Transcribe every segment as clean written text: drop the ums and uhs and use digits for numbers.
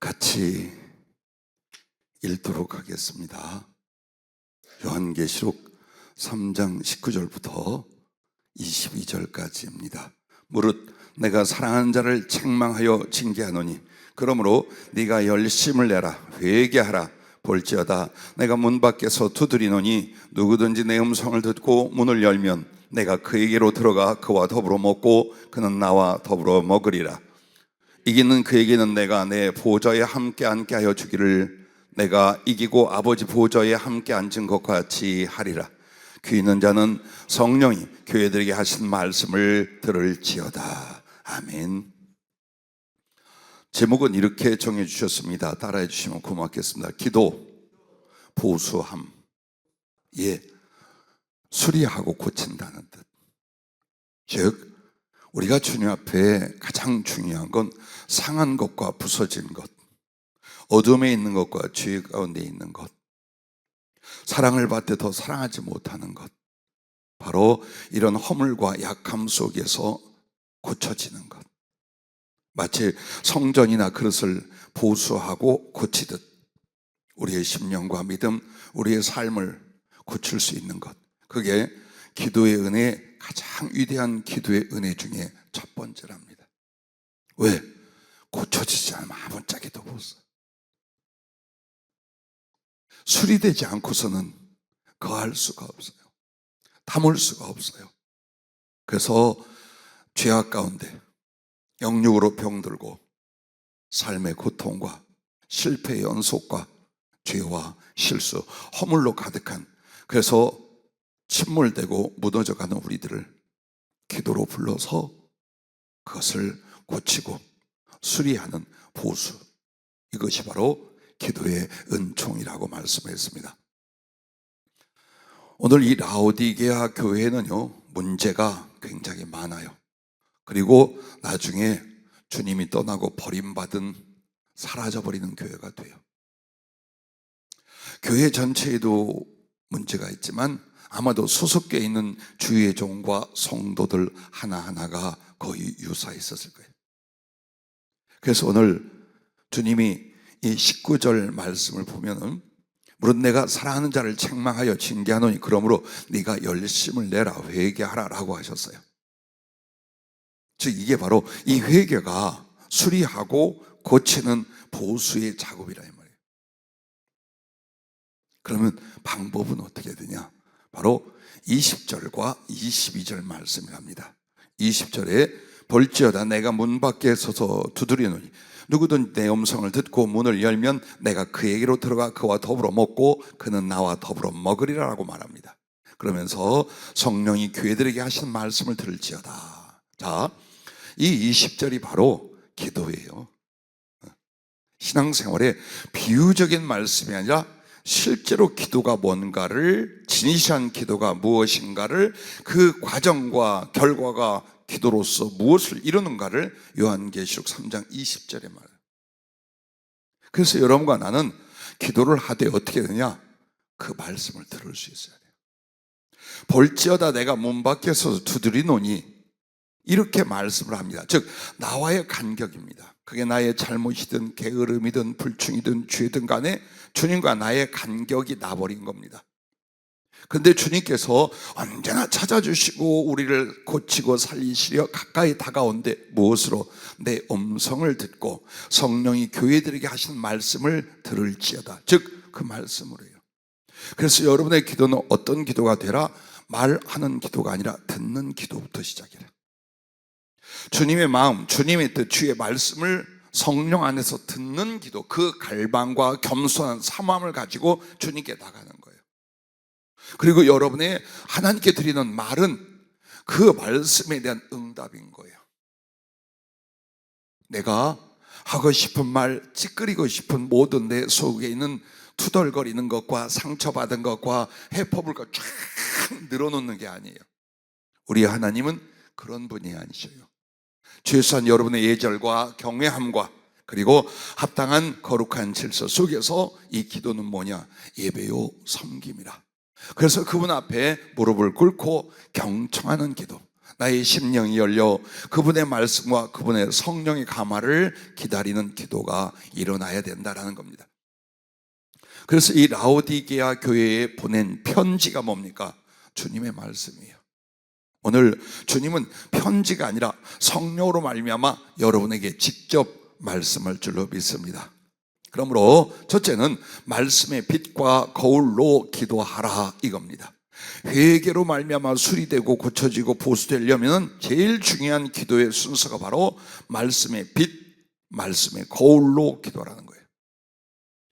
같이 읽도록 하겠습니다. 요한계시록 3장 19절부터 22절까지입니다. 무릇 내가 사랑하는 자를 책망하여 징계하노니 그러므로 네가 열심을 내라 회개하라. 볼지어다 내가 문 밖에서 두드리노니 누구든지 내 음성을 듣고 문을 열면 내가 그에게로 들어가 그와 더불어 먹고 그는 나와 더불어 먹으리라. 이기는 그에게는 내가 내 보좌에 함께 앉게 하여 주기를 내가 이기고 아버지 보좌에 함께 앉은 것과 같이 하리라. 귀 있는 자는 성령이 교회들에게 하신 말씀을 들을지어다. 아멘. 제목은 이렇게 정해 주셨습니다. 따라해 주시면 고맙겠습니다. 기도, 보수함, 수리하고 고친다는 뜻. 즉 우리가 주님 앞에 가장 중요한 건 상한 것과 부서진 것, 어둠에 있는 것과 죄 가운데 있는 것, 사랑을 받되 더 사랑하지 못하는 것, 바로 이런 허물과 약함 속에서 고쳐지는 것. 마치 성전이나 그릇을 보수하고 고치듯 우리의 심령과 믿음, 우리의 삶을 고칠 수 있는 것, 그게 기도의 은혜, 가장 위대한 기도의 은혜 중에 첫 번째랍니다. 왜? 고쳐지지 않으면 아무짝에도 못 써. 수리되지 않고서는 거할 수가 없어요. 담을 수가 없어요. 그래서 죄악 가운데 영육으로 병들고 삶의 고통과 실패의 연속과 죄와 실수, 허물로 가득한, 그래서 침몰되고 무너져가는 우리들을 기도로 불러서 그것을 고치고 수리하는 보수, 이것이 바로 기도의 은총이라고 말씀했습니다. 오늘 이 라오디게아 교회는요, 문제가 굉장히 많아요. 그리고 나중에 주님이 떠나고 버림받은, 사라져버리는 교회가 돼요. 교회 전체에도 문제가 있지만 아마도 소속돼 있는 주의 종과 성도들 하나하나가 거의 유사했었을 거예요. 그래서 오늘 주님이 이 19절 말씀을 보면은 무릇 내가 사랑하는 자를 책망하여 징계하노니 그러므로 네가 열심을 내라 회개하라 라고 하셨어요. 즉 이게 바로 이 회개가 수리하고 고치는 보수의 작업이라 이 말이에요. 그러면 방법은 어떻게 되냐? 바로 20절과 22절 말씀이랍니다. 20절에 볼지어다 내가 문 밖에 서서 두드리노니 누구든 내 음성을 듣고 문을 열면 내가 그에게로 들어가 그와 더불어 먹고 그는 나와 더불어 먹으리라 라고 말합니다. 그러면서 성령이 교회들에게 하신 말씀을 들을지어다. 자, 이 20절이 바로 기도예요. 신앙생활에 비유적인 말씀이 아니라 실제로 기도가 뭔가를, 진실한 기도가 무엇인가를, 그 과정과 결과가 기도로서 무엇을 이루는가를 요한계시록 3장 20절에 말해요. 그래서 여러분과 나는 기도를 하되 어떻게 되냐? 그 말씀을 들을 수 있어야 돼요. 볼지어다 내가 문 밖에서 두드리노니 이렇게 말씀을 합니다. 즉 나와의 간격입니다. 그게 나의 잘못이든 게으름이든 불충이든 죄든 간에 주님과 나의 간격이 나버린 겁니다. 그런데 주님께서 언제나 찾아주시고 우리를 고치고 살리시려 가까이 다가온데 무엇으로? 내 음성을 듣고 성령이 교회들에게 하신 말씀을 들을지어다. 즉 그 말씀으로 해요. 그래서 여러분의 기도는 어떤 기도가 되라? 말하는 기도가 아니라 듣는 기도부터 시작해라. 주님의 마음, 주님의 뜻, 주의 말씀을 성령 안에서 듣는 기도, 그 갈망과 겸손한 사모함을 가지고 주님께 나가는 거예요. 그리고 여러분의 하나님께 드리는 말은 그 말씀에 대한 응답인 거예요. 내가 하고 싶은 말, 찌끄리고 싶은 모든 내 속에 있는 투덜거리는 것과 상처받은 것과 해퍼볼 것 쫙 늘어놓는 게 아니에요. 우리 하나님은 그런 분이 아니셔요. 최소한 여러분의 예절과 경외함과 그리고 합당한 거룩한 질서 속에서 이 기도는 뭐냐? 예배요 섬김이라. 그래서 그분 앞에 무릎을 꿇고 경청하는 기도, 나의 심령이 열려 그분의 말씀과 그분의 성령의 감화를 기다리는 기도가 일어나야 된다라는 겁니다. 그래서 이 라오디게아 교회에 보낸 편지가 뭡니까? 주님의 말씀이에요. 오늘 주님은 편지가 아니라 성령으로 말미암아 여러분에게 직접 말씀할 줄로 믿습니다. 그러므로 첫째는 말씀의 빛과 거울로 기도하라 이겁니다. 회개로 말미암아 수리되고 고쳐지고 보수되려면 제일 중요한 기도의 순서가 바로 말씀의 빛, 말씀의 거울로 기도하라는 거예요.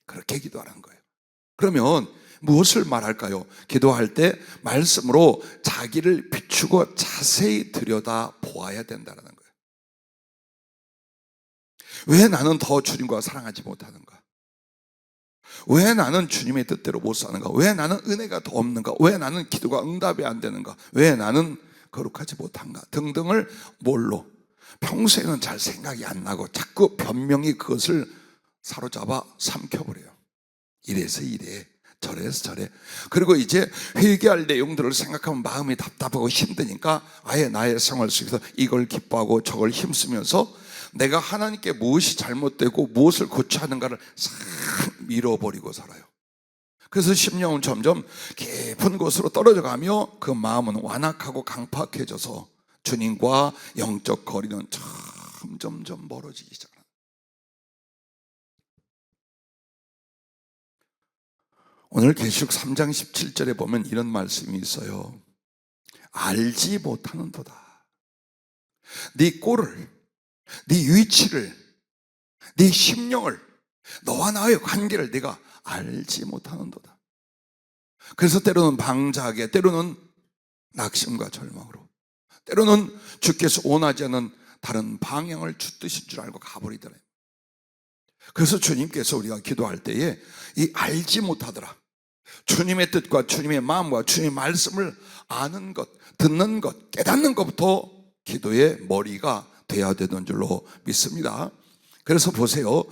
그렇게 기도하라는 거예요. 그러면 무엇을 말할까요? 기도할 때 말씀으로 자기를 비추고 자세히 들여다 보아야 된다는 거예요. 왜 나는 더 주님과 사랑하지 못하는가? 왜 나는 주님의 뜻대로 못 사는가? 왜 나는 은혜가 더 없는가? 왜 나는 기도가 응답이 안 되는가? 왜 나는 거룩하지 못한가? 등등을 뭘로? 평소에는 잘 생각이 안 나고 자꾸 변명이 그것을 사로잡아 삼켜버려요. 이래서 이래, 저래서 저래. 그리고 이제 회개할 내용들을 생각하면 마음이 답답하고 힘드니까 아예 나의 생활 속에서 이걸 기뻐하고 저걸 힘쓰면서 내가 하나님께 무엇이 잘못되고 무엇을 고쳐야 하는가를 싹 밀어버리고 살아요. 그래서 심령은 점점 깊은 곳으로 떨어져 가며 그 마음은 완악하고 강팍해져서 주님과 영적 거리는 점점 멀어지기 시작합니다. 오늘 계시록 3장 17절에 보면 이런 말씀이 있어요. 알지 못하는도다. 네 꼴을, 네 위치를, 네 심령을, 너와 나의 관계를 네가 알지 못하는도다. 그래서 때로는 방자하게, 때로는 낙심과 절망으로, 때로는 주께서 원하지 않는 다른 방향을 주뜻인 줄 알고 가버리더래요. 그래서 주님께서 우리가 기도할 때에 이 알지 못하더라, 주님의 뜻과 주님의 마음과 주님의 말씀을 아는 것, 듣는 것, 깨닫는 것부터 기도의 머리가 돼야 되는 줄로 믿습니다. 그래서 보세요,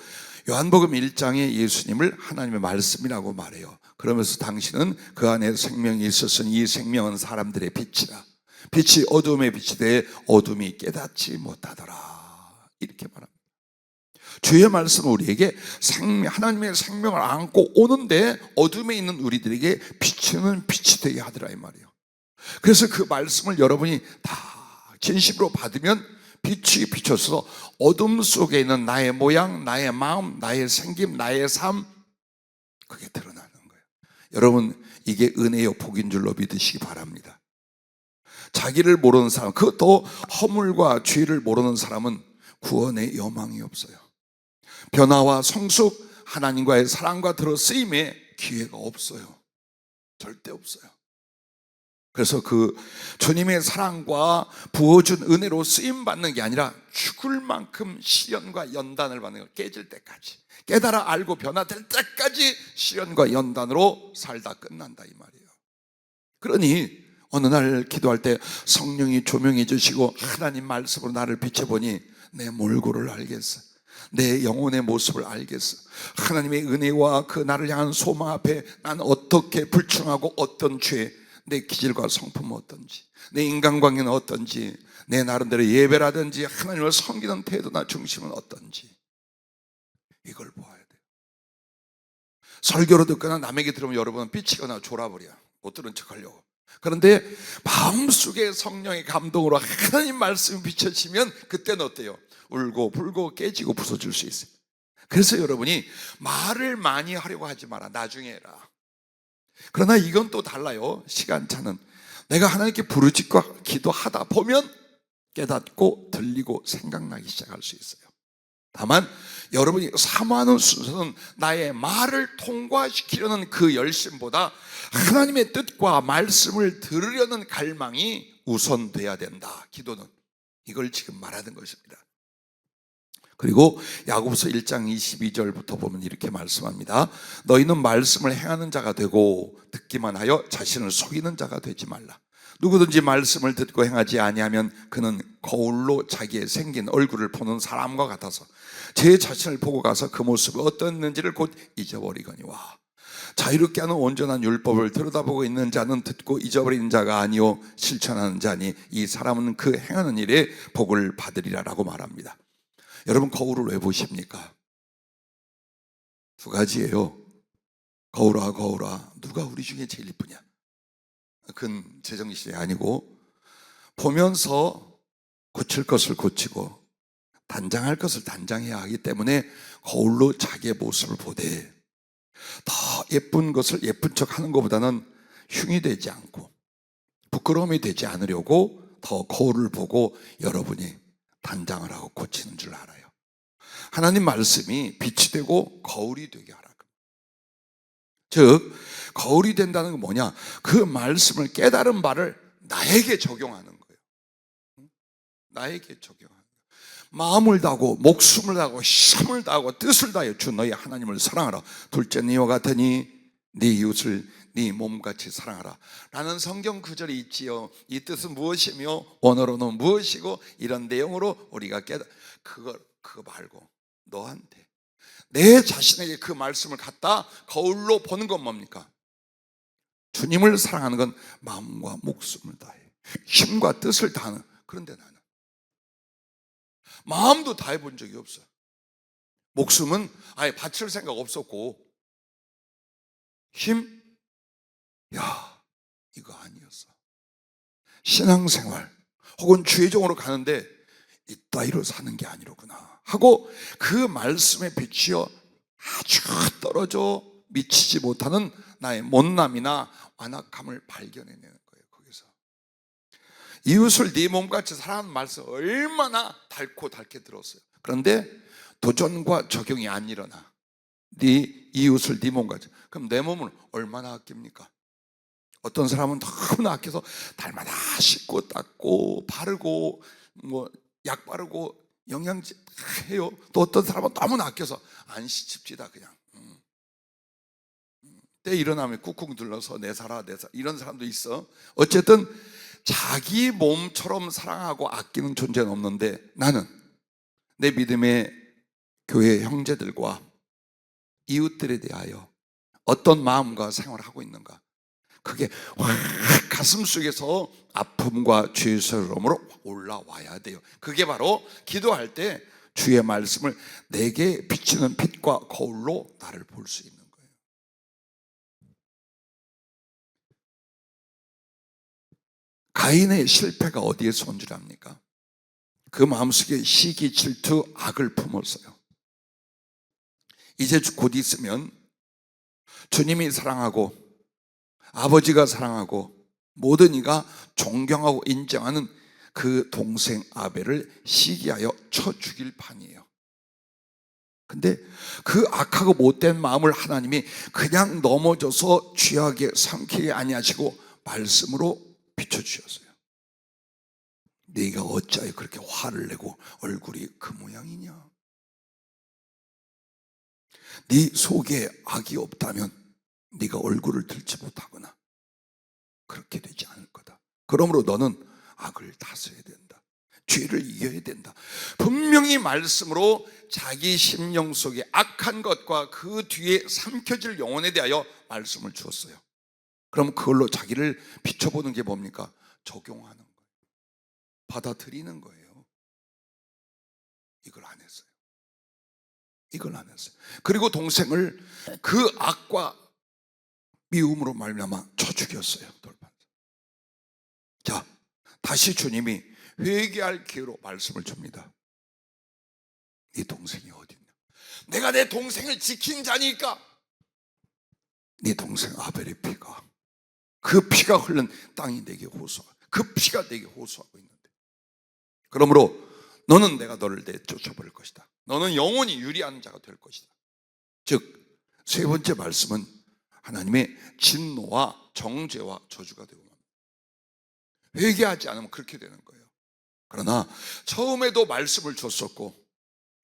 요한복음 1장에 예수님을 하나님의 말씀이라고 말해요. 그러면서 당신은 그 안에 생명이 있었으니 이 생명은 사람들의 빛이라. 빛이 어둠에 빛이 돼 어둠이 깨닫지 못하더라, 이렇게 말합니다. 주의 말씀은 우리에게 하나님의 생명을 안고 오는데 어둠에 있는 우리들에게 비추는 빛이 되게 하더라 이 말이에요. 그래서 그 말씀을 여러분이 다 진심으로 받으면 빛이 비춰서 어둠 속에 있는 나의 모양, 나의 마음, 나의 생김, 나의 삶, 그게 드러나는 거예요. 여러분, 이게 은혜요 복인 줄로 믿으시기 바랍니다. 자기를 모르는 사람, 그것도 허물과 죄를 모르는 사람은 구원의 여망이 없어요. 변화와 성숙, 하나님과의 사랑과 들어쓰임에 기회가 없어요. 절대 없어요. 그래서 그 주님의 사랑과 부어준 은혜로 쓰임받는 게 아니라 죽을 만큼 시련과 연단을 받는 거, 깨질 때까지, 깨달아 알고 변화될 때까지 시련과 연단으로 살다 끝난다 이 말이에요. 그러니 어느 날 기도할 때 성령이 조명해 주시고 하나님 말씀으로 나를 비춰보니 내 몰골을 알겠어. 내 영혼의 모습을 알겠어. 하나님의 은혜와 그 나를 향한 소망 앞에 난 어떻게 불충하고 어떤 죄, 내 기질과 성품은 어떤지, 내 인간관계는 어떤지, 내 나름대로 예배라든지 하나님을 섬기는 태도나 중심은 어떤지, 이걸 보아야 돼요. 설교로 듣거나 남에게 들으면 여러분은 삐치거나 졸아버려. 못 들은 척하려고. 그런데 마음속에 성령의 감동으로 하나님 말씀이 비춰지면 그때는 어때요? 울고 불고 깨지고 부서질 수 있어요. 그래서 여러분이 말을 많이 하려고 하지 마라. 나중에 해라. 그러나 이건 또 달라요. 시간차는 내가 하나님께 부르짖고 기도하다 보면 깨닫고 들리고 생각나기 시작할 수 있어요. 다만 여러분이 사모하는 순서는 나의 말을 통과시키려는 그 열심보다 하나님의 뜻과 말씀을 들으려는 갈망이 우선돼야 된다. 기도는 이걸 지금 말하는 것입니다. 그리고 야고보서 1장 22절부터 보면 이렇게 말씀합니다. 너희는 말씀을 행하는 자가 되고 듣기만 하여 자신을 속이는 자가 되지 말라. 누구든지 말씀을 듣고 행하지 아니하면 그는 거울로 자기의 생긴 얼굴을 보는 사람과 같아서 제 자신을 보고 가서 그 모습이 어떠했는지를 곧 잊어버리거니와. 자유롭게 하는 온전한 율법을 들여다보고 있는 자는 듣고 잊어버린 자가 아니요 실천하는 자니 이 사람은 그 행하는 일에 복을 받으리라 라고 말합니다. 여러분, 거울을 왜 보십니까? 두 가지예요. 거울아 거울아 누가 우리 중에 제일 이쁘냐? 그건 재정신이 아니고, 보면서 고칠 것을 고치고 단장할 것을 단장해야 하기 때문에 거울로 자기의 모습을 보되, 더 예쁜 것을 예쁜 척 하는 것보다는 흉이 되지 않고 부끄러움이 되지 않으려고 더 거울을 보고 여러분이 단장을 하고 고치는 줄 알아요. 하나님 말씀이 빛이 되고 거울이 되게 하라. 즉 거울이 된다는 건 뭐냐? 그 말씀을 깨달은 바를 나에게 적용하는 거예요. 나에게 적용하는 거예요. 마음을 다하고 목숨을 다하고 힘을 다하고 뜻을 다하여 주 너희 하나님을 사랑하라. 둘째 이와 같으니 네 이웃을 네 몸같이 사랑하라 라는 성경 구절이 있지요. 이 뜻은 무엇이며 원어로는 무엇이고, 이런 내용으로 우리가 그거 말고 너한테, 내 자신에게 그 말씀을 갖다 거울로 보는 건 뭡니까? 주님을 사랑하는 건 마음과 목숨을 다해 힘과 뜻을 다하는. 그런데 나는 마음도 다해 본 적이 없어요. 목숨은 아예 바칠 생각 없었고, 힘? 야, 이거 아니었어. 신앙생활 혹은 주의종으로 가는데 이따위로 사는 게 아니로구나 하고 그 말씀에 비추어 아주 떨어져 미치지 못하는 나의 못남이나 완악함을 발견해내는 거예요. 거기서 이웃을 네 몸같이 사랑하는 말씀 얼마나 달고 달게 들었어요. 그런데 도전과 적용이 안 일어나. 네 이웃을 네 몸같이. 그럼 내 몸을 얼마나 아낍니까? 어떤 사람은 너무나 아껴서 달마다 씻고 닦고 바르고 약 바르고 영양제 해요. 또 어떤 사람은 너무나 아껴서 안 씻읍시다 그냥. 때 일어나면 꾹꾹 눌러서 내 살아 이런 사람도 있어. 어쨌든 자기 몸처럼 사랑하고 아끼는 존재는 없는데, 나는 내 믿음의 교회 형제들과 이웃들에 대하여 어떤 마음과 생활을 하고 있는가, 그게 확 가슴 속에서 아픔과 죄스러움으로 올라와야 돼요. 그게 바로 기도할 때 주의 말씀을 내게 비치는 빛과 거울로 나를 볼 수 있는 거예요. 가인의 실패가 어디에서 온 줄 압니까? 그 마음속에 시기, 질투, 악을 품었어요. 이제 곧 있으면 주님이 사랑하고 아버지가 사랑하고 모든 이가 존경하고 인정하는 그 동생 아벨을 시기하여 쳐 죽일 판이에요. 근데 그 악하고 못된 마음을 하나님이 그냥 넘어져서 죄악에 삼키게 아니하시고 말씀으로 비춰주셨어요. 네가 어찌하여 그렇게 화를 내고 얼굴이 그 모양이냐? 네 속에 악이 없다면 네가 얼굴을 들지 못하거나 그렇게 되지 않을 거다. 그러므로 너는 악을 다스려야 된다. 죄를 이겨야 된다. 분명히 말씀으로 자기 심령 속에 악한 것과 그 뒤에 삼켜질 영혼에 대하여 말씀을 주었어요. 그럼 그걸로 자기를 비춰보는 게 뭡니까? 적용하는 거예요. 받아들이는 거예요. 이걸 안 했어요. 이걸 안 했어요. 그리고 동생을 그 악과 미움으로 말미암아 쳐 죽였어요. 돌판. 자, 다시 주님이 회개할 기회로 말씀을 줍니다. 네 동생이 어딨냐? 내가 내 동생을 지킨 자니까. 네 동생 아벨의 피가, 그 피가 흐른 땅이 내게 호소하고, 그 피가 내게 호소하고 있는데, 그러므로 너는 내가 너를 내쫓아버릴 것이다. 너는 영원히 유리한 자가 될 것이다. 즉 세 번째 말씀은 하나님의 진노와 정죄와 저주가 되고 맙니다. 회개하지 않으면 그렇게 되는 거예요. 그러나 처음에도 말씀을 줬었고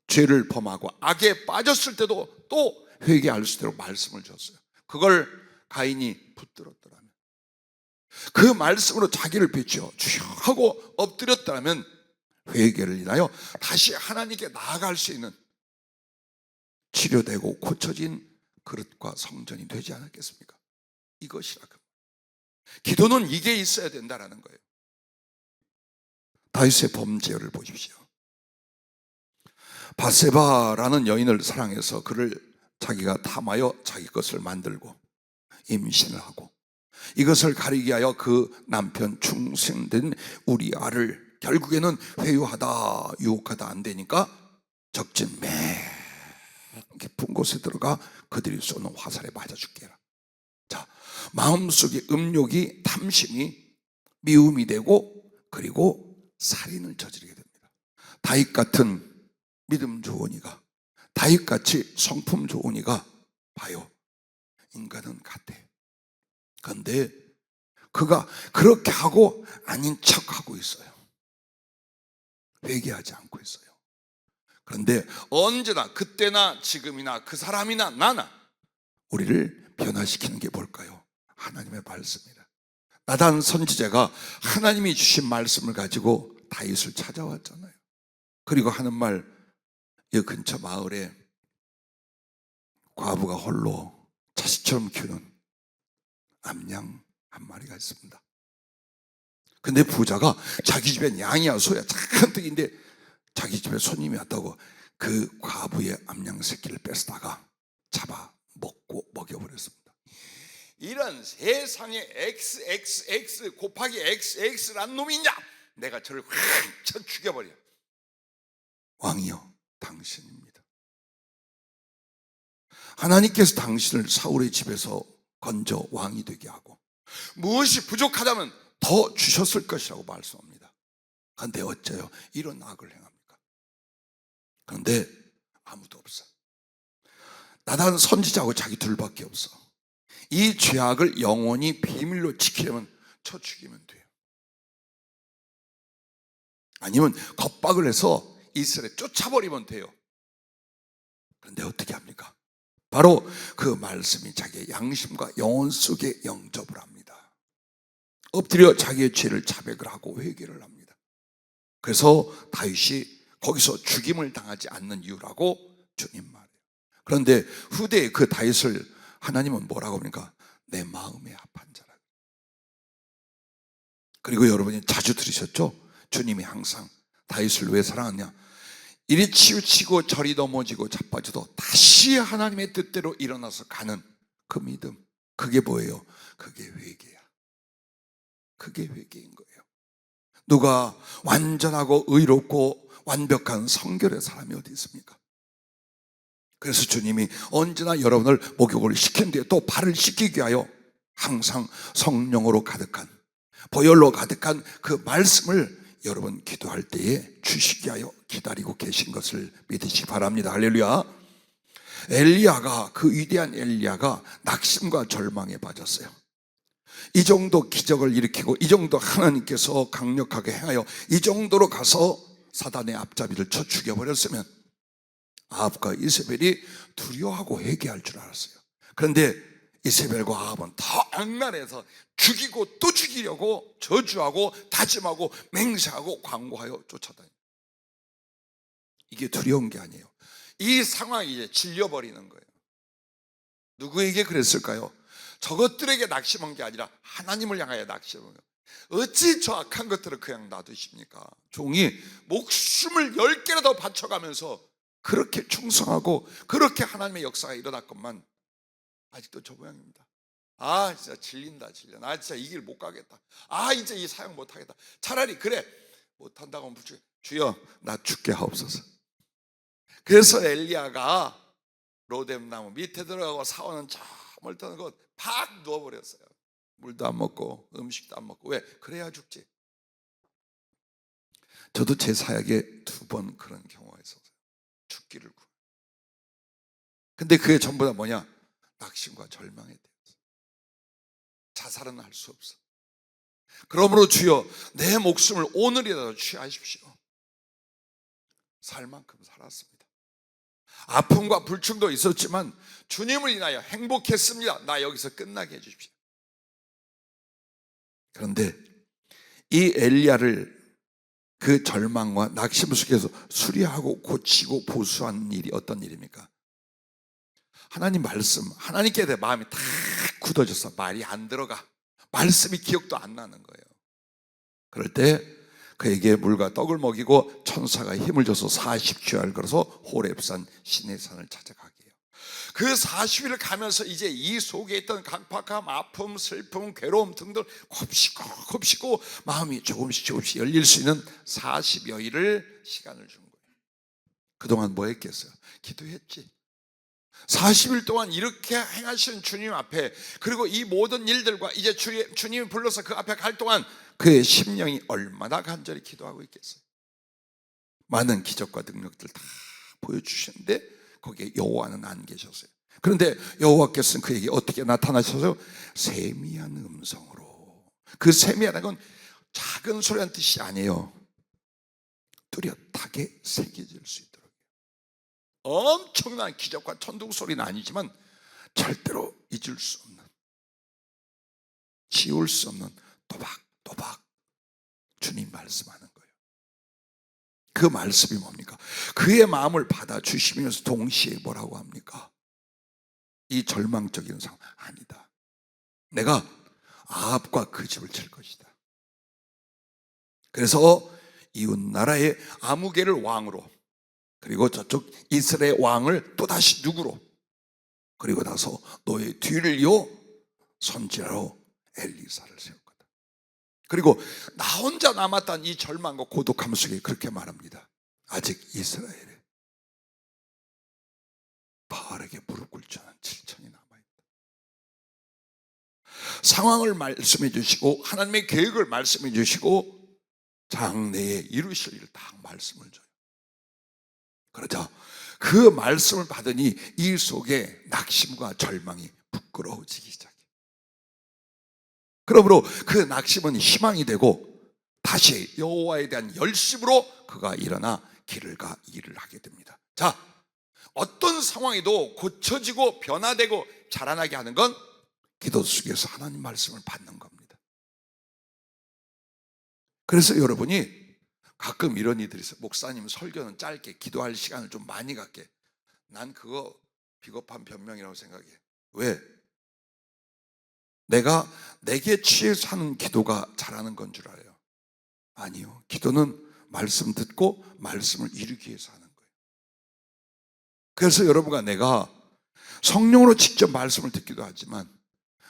죄를 범하고 악에 빠졌을 때도 또 회개할 수 있도록 말씀을 줬어요. 그걸 가인이 붙들었더라면, 그 말씀으로 자기를 비추어 주여 하고 엎드렸다면 회개를 인하여 다시 하나님께 나아갈 수 있는 치료되고 고쳐진 그릇과 성전이 되지 않았겠습니까? 이것이라. 기도는 이게 있어야 된다라는 거예요. 다윗의 범죄를 보십시오. 바세바라는 여인을 사랑해서 그를 자기가 탐하여 자기 것을 만들고 임신을 하고, 이것을 가리게 하여 그 남편 충성된 우리아를 결국에는 회유하다 유혹하다 안 되니까 적진 맨 깊은 곳에 들어가 그들이 쏘는 화살에 맞아 죽게라. 자, 마음속에 음욕이, 탐심이 미움이 되고, 그리고 살인을 저지르게 됩니다. 다윗 같은 믿음 좋은 이가, 다윗같이 성품 좋은 이가 봐요, 인간은 같아. 그런데 그가 그렇게 하고 아닌 척하고 있어요. 회개하지 않고 있어요. 그런데 언제나, 그때나 지금이나 그 사람이나 나나 우리를 변화시키는 게 뭘까요? 하나님의 말씀이다. 나단 선지자가 하나님이 주신 말씀을 가지고 다윗을 찾아왔잖아요. 그리고 하는 말, 이 근처 마을에 과부가 홀로 자식처럼 키우는 암양 한 마리가 있습니다. 근데 부자가 자기 집엔 양이야 소야 잔뜩인데 자기 집에 손님이 왔다고 그 과부의 암양 새끼를 뺏다가 잡아 먹고 먹여버렸습니다. 이런 세상에 XXX 곱하기 XX란 놈이 있냐? 내가 저를 확 쳐 죽여버려. 왕이여, 당신입니다. 하나님께서 당신을 사울의 집에서 건져 왕이 되게 하고 무엇이 부족하다면 더 주셨을 것이라고 말씀합니다. 그런데 어째요 이런 악을 행합니까? 그런데 아무도 없어. 나단 선지자하고 자기 둘밖에 없어. 이 죄악을 영원히 비밀로 지키려면 쳐 죽이면 돼요. 아니면 겁박을 해서 이스라엘 쫓아버리면 돼요. 그런데 어떻게 합니까? 바로 그 말씀이 자기의 양심과 영혼 속에 영접을 합니다. 엎드려 자기의 죄를 자백을 하고 회개를 합니다. 그래서 다윗이 거기서 죽임을 당하지 않는 이유라고 주님 말해요. 그런데 후대에 그 다윗을 하나님은 뭐라고 합니까? 내 마음에 합한 자라. 그리고 여러분이 자주 들으셨죠? 주님이 항상 다윗을 왜 사랑하냐? 이리 치우치고 저리 넘어지고 자빠져도 다시 하나님의 뜻대로 일어나서 가는 그 믿음, 그게 뭐예요? 그게 회개야. 그게 회개인 거예요. 누가 완전하고 의롭고 완벽한 성결의 사람이 어디 있습니까? 그래서 주님이 언제나 여러분을 목욕을 시킨 뒤에 또 발을 씻기게 하여 항상 성령으로 가득한, 보혈로 가득한 그 말씀을 여러분 기도할 때에 주시게 하여 기다리고 계신 것을 믿으시기 바랍니다. 할렐루야. 엘리야가, 그 위대한 엘리야가 낙심과 절망에 빠졌어요. 이 정도 기적을 일으키고 이 정도 하나님께서 강력하게 행하여 이 정도로 가서 사단의 앞잡이를 쳐 죽여버렸으면 아합과 이세벨이 두려워하고 회개할 줄 알았어요. 그런데 이세벨과 아합은 더 악랄해서 죽이고 또 죽이려고 저주하고 다짐하고 맹세하고 광고하여 쫓아다녀요. 이게 두려운 게 아니에요. 이 상황이 이제 질려버리는 거예요. 누구에게 그랬을까요? 저것들에게 낙심한 게 아니라 하나님을 향하여 낙심한 거예요. 어찌 저 악한 것들을 그냥 놔두십니까? 종이 목숨을 10개라도 바쳐가면서 그렇게 충성하고 그렇게 하나님의 역사가 일어났건만 아직도 저 모양입니다. 아 진짜 질린다 질려. 나 진짜 이 길 못 가겠다. 아 이제 이 사역 못 하겠다. 차라리 그래 못한다고 하면 주여 나 죽게 하옵소서. 그래서 엘리야가 로뎀나무 밑에 들어가고 사원은 저 멀던 곳 팍 누워버렸어요. 물도 안 먹고 음식도 안 먹고. 왜? 그래야 죽지. 저도 제 사역에 2번 그런 경우가 있었어요. 죽기를 구해. 근데 그게 전부 다 뭐냐? 낙심과 절망에 대해서. 자살은 할 수 없어. 그러므로 주여 내 목숨을 오늘이라도 취하십시오. 살 만큼 살았습니다. 아픔과 불충도 있었지만 주님을 인하여 행복했습니다. 나 여기서 끝나게 해주십시오. 그런데 이 엘리야를 그 절망과 낙심 속에서 수리하고 고치고 보수하는 일이 어떤 일입니까? 하나님 말씀, 하나님께 대해 마음이 다 굳어져서 말이 안 들어가. 말씀이 기억도 안 나는 거예요. 그럴 때 그에게 물과 떡을 먹이고 천사가 힘을 줘서 40주야를 걸어서 호렙산 시내산을 찾아가게 해요. 그 40일을 가면서 이제 이 속에 있던 강팍함, 아픔, 슬픔, 괴로움 등등 곱씹고 마음이 조금씩 열릴 수 있는 40여일을 시간을 준 거예요. 그동안 뭐 했겠어요? 기도했지. 40일 동안 이렇게 행하시는 주님 앞에, 그리고 이 모든 일들과 이제 주님이 불러서 그 앞에 갈 동안 그의 심령이 얼마나 간절히 기도하고 있겠어요. 많은 기적과 능력들 다 보여주시는데 거기에 여호와는 안 계셨어요. 그런데 여호와께서는 그에게 어떻게 나타나셔서 세미한 음성으로, 그 세미하다는 건 작은 소리란 뜻이 아니에요. 뚜렷하게 새겨질 수 있도록. 엄청난 기적과 천둥 소리는 아니지만 절대로 잊을 수 없는, 지울 수 없는 또박 주님 말씀하는 거예요. 그 말씀이 뭡니까? 그의 마음을 받아주시면서 동시에 뭐라고 합니까? 이 절망적인 상황 아니다. 내가 아합과 그 집을 칠 것이다. 그래서 이웃 나라의 아무개를 왕으로, 그리고 저쪽 이스라엘 왕을 또다시 누구로, 그리고 나서 너의 뒤를 이어 선지자로 엘리사를 세울 거다. 그리고 나 혼자 남았다는 이 절망과 고독함 속에 그렇게 말합니다. 아직 이스라엘에 바알에게 무릎 꿇지 않은 7천이 남아있다. 상황을 말씀해 주시고 하나님의 계획을 말씀해 주시고 장래에 이루실 일을 다 말씀을 줘요. 그러자 그 말씀을 받으니 이 속에 낙심과 절망이 부끄러워지기 시작해요. 그러므로 그 낙심은 희망이 되고 다시 여호와에 대한 열심으로 그가 일어나 길을 가 일을 하게 됩니다. 자, 어떤 상황에도 고쳐지고 변화되고 자라나게 하는 건 기도 속에서 하나님 말씀을 받는 겁니다. 그래서 여러분이 가끔 이런 일들이 있어요. 목사님 설교는 짧게, 기도할 시간을 좀 많이 갖게. 난 그거 비겁한 변명이라고 생각해. 왜? 내가 내게 취해서 하는 기도가 잘하는 건 줄 알아요. 아니요. 기도는 말씀 듣고 말씀을 이루기 위해서 하는 거예요. 그래서 여러분과 내가 성령으로 직접 말씀을 듣기도 하지만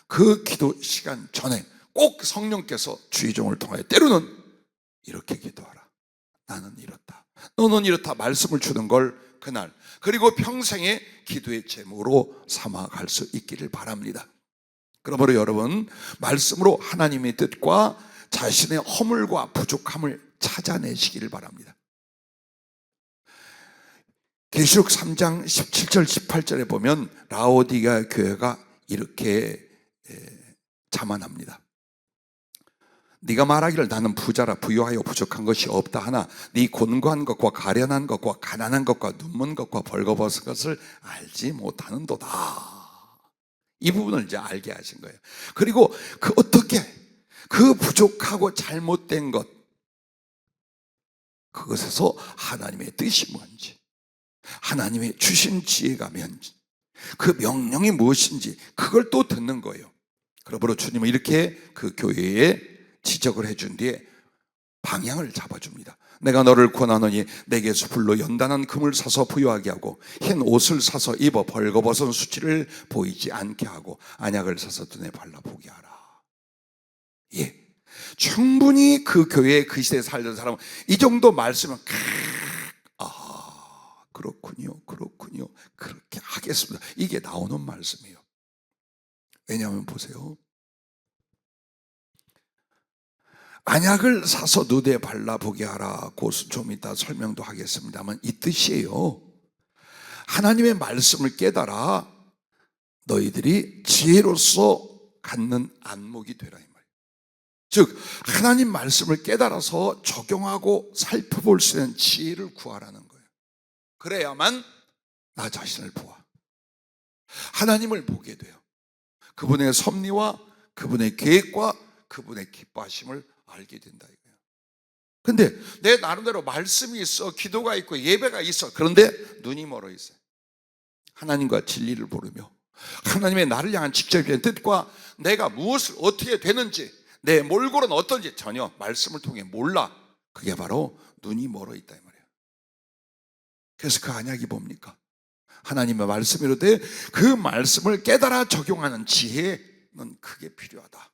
그 기도 시간 전에 꼭 성령께서 주의 종을 통하여 때로는 이렇게 기도하라. 나는 이렇다. 너는 이렇다. 말씀을 주는 걸 그날, 그리고 평생의 기도의 제목으로 삼아갈 수 있기를 바랍니다. 그러므로 여러분, 말씀으로 하나님의 뜻과 자신의 허물과 부족함을 찾아내시기를 바랍니다. 계시록 3장 17절 18절에 보면 라오디게아 교회가 이렇게 자만합니다. 네가 말하기를 나는 부자라 부유하여 부족한 것이 없다 하나 네 곤고한 것과 가련한 것과 가난한 것과 눈먼 것과 벌거벗은 것을 알지 못하는도다. 이 부분을 이제 알게 하신 거예요. 그리고 어떻게 그 부족하고 잘못된 것, 그것에서 하나님의 뜻이 뭔지, 하나님의 주신 지혜가 뭔지, 그 명령이 무엇인지 그걸 또 듣는 거예요. 그러므로 주님은 이렇게 그 교회에 지적을 해준 뒤에 방향을 잡아줍니다. 내가 너를 권하노니 내게서 불로 연단한 금을 사서 부유하게 하고 흰 옷을 사서 입어 벌거벗은 수치를 보이지 않게 하고 안약을 사서 눈에 발라보게 하라. 예, 충분히 그 교회에 그 시대에 살던 사람은 이 정도 말씀은 그렇군요 그렇게 하겠습니다. 이게 나오는 말씀이에요. 왜냐하면 보세요, 안약을 사서 눈에 발라보게 하라. 그것은 좀 이따 설명도 하겠습니다만 이 뜻이에요. 하나님의 말씀을 깨달아 너희들이 지혜로서 갖는 안목이 되라, 이 말이에요. 즉 하나님 말씀을 깨달아서 적용하고 살펴볼 수 있는 지혜를 구하라는 거예요. 그래야만 나 자신을 보아 하나님을 보게 돼요. 그분의 섭리와 그분의 계획과 그분의 기뻐하심을 알게 된다 이거예요. 근데 내 나름대로 말씀이 있어, 기도가 있고 예배가 있어. 그런데 눈이 멀어 있어요. 하나님과 진리를 모르며 하나님의 나를 향한 직접적인 뜻과 내가 무엇을 어떻게 되는지, 내 몰골은 어떤지 전혀 말씀을 통해 몰라. 그게 바로 눈이 멀어 있다 이 말이에요. 그래서 그 언약이 뭡니까? 하나님의 말씀이로되 그 말씀을 깨달아 적용하는 지혜는 그게 필요하다.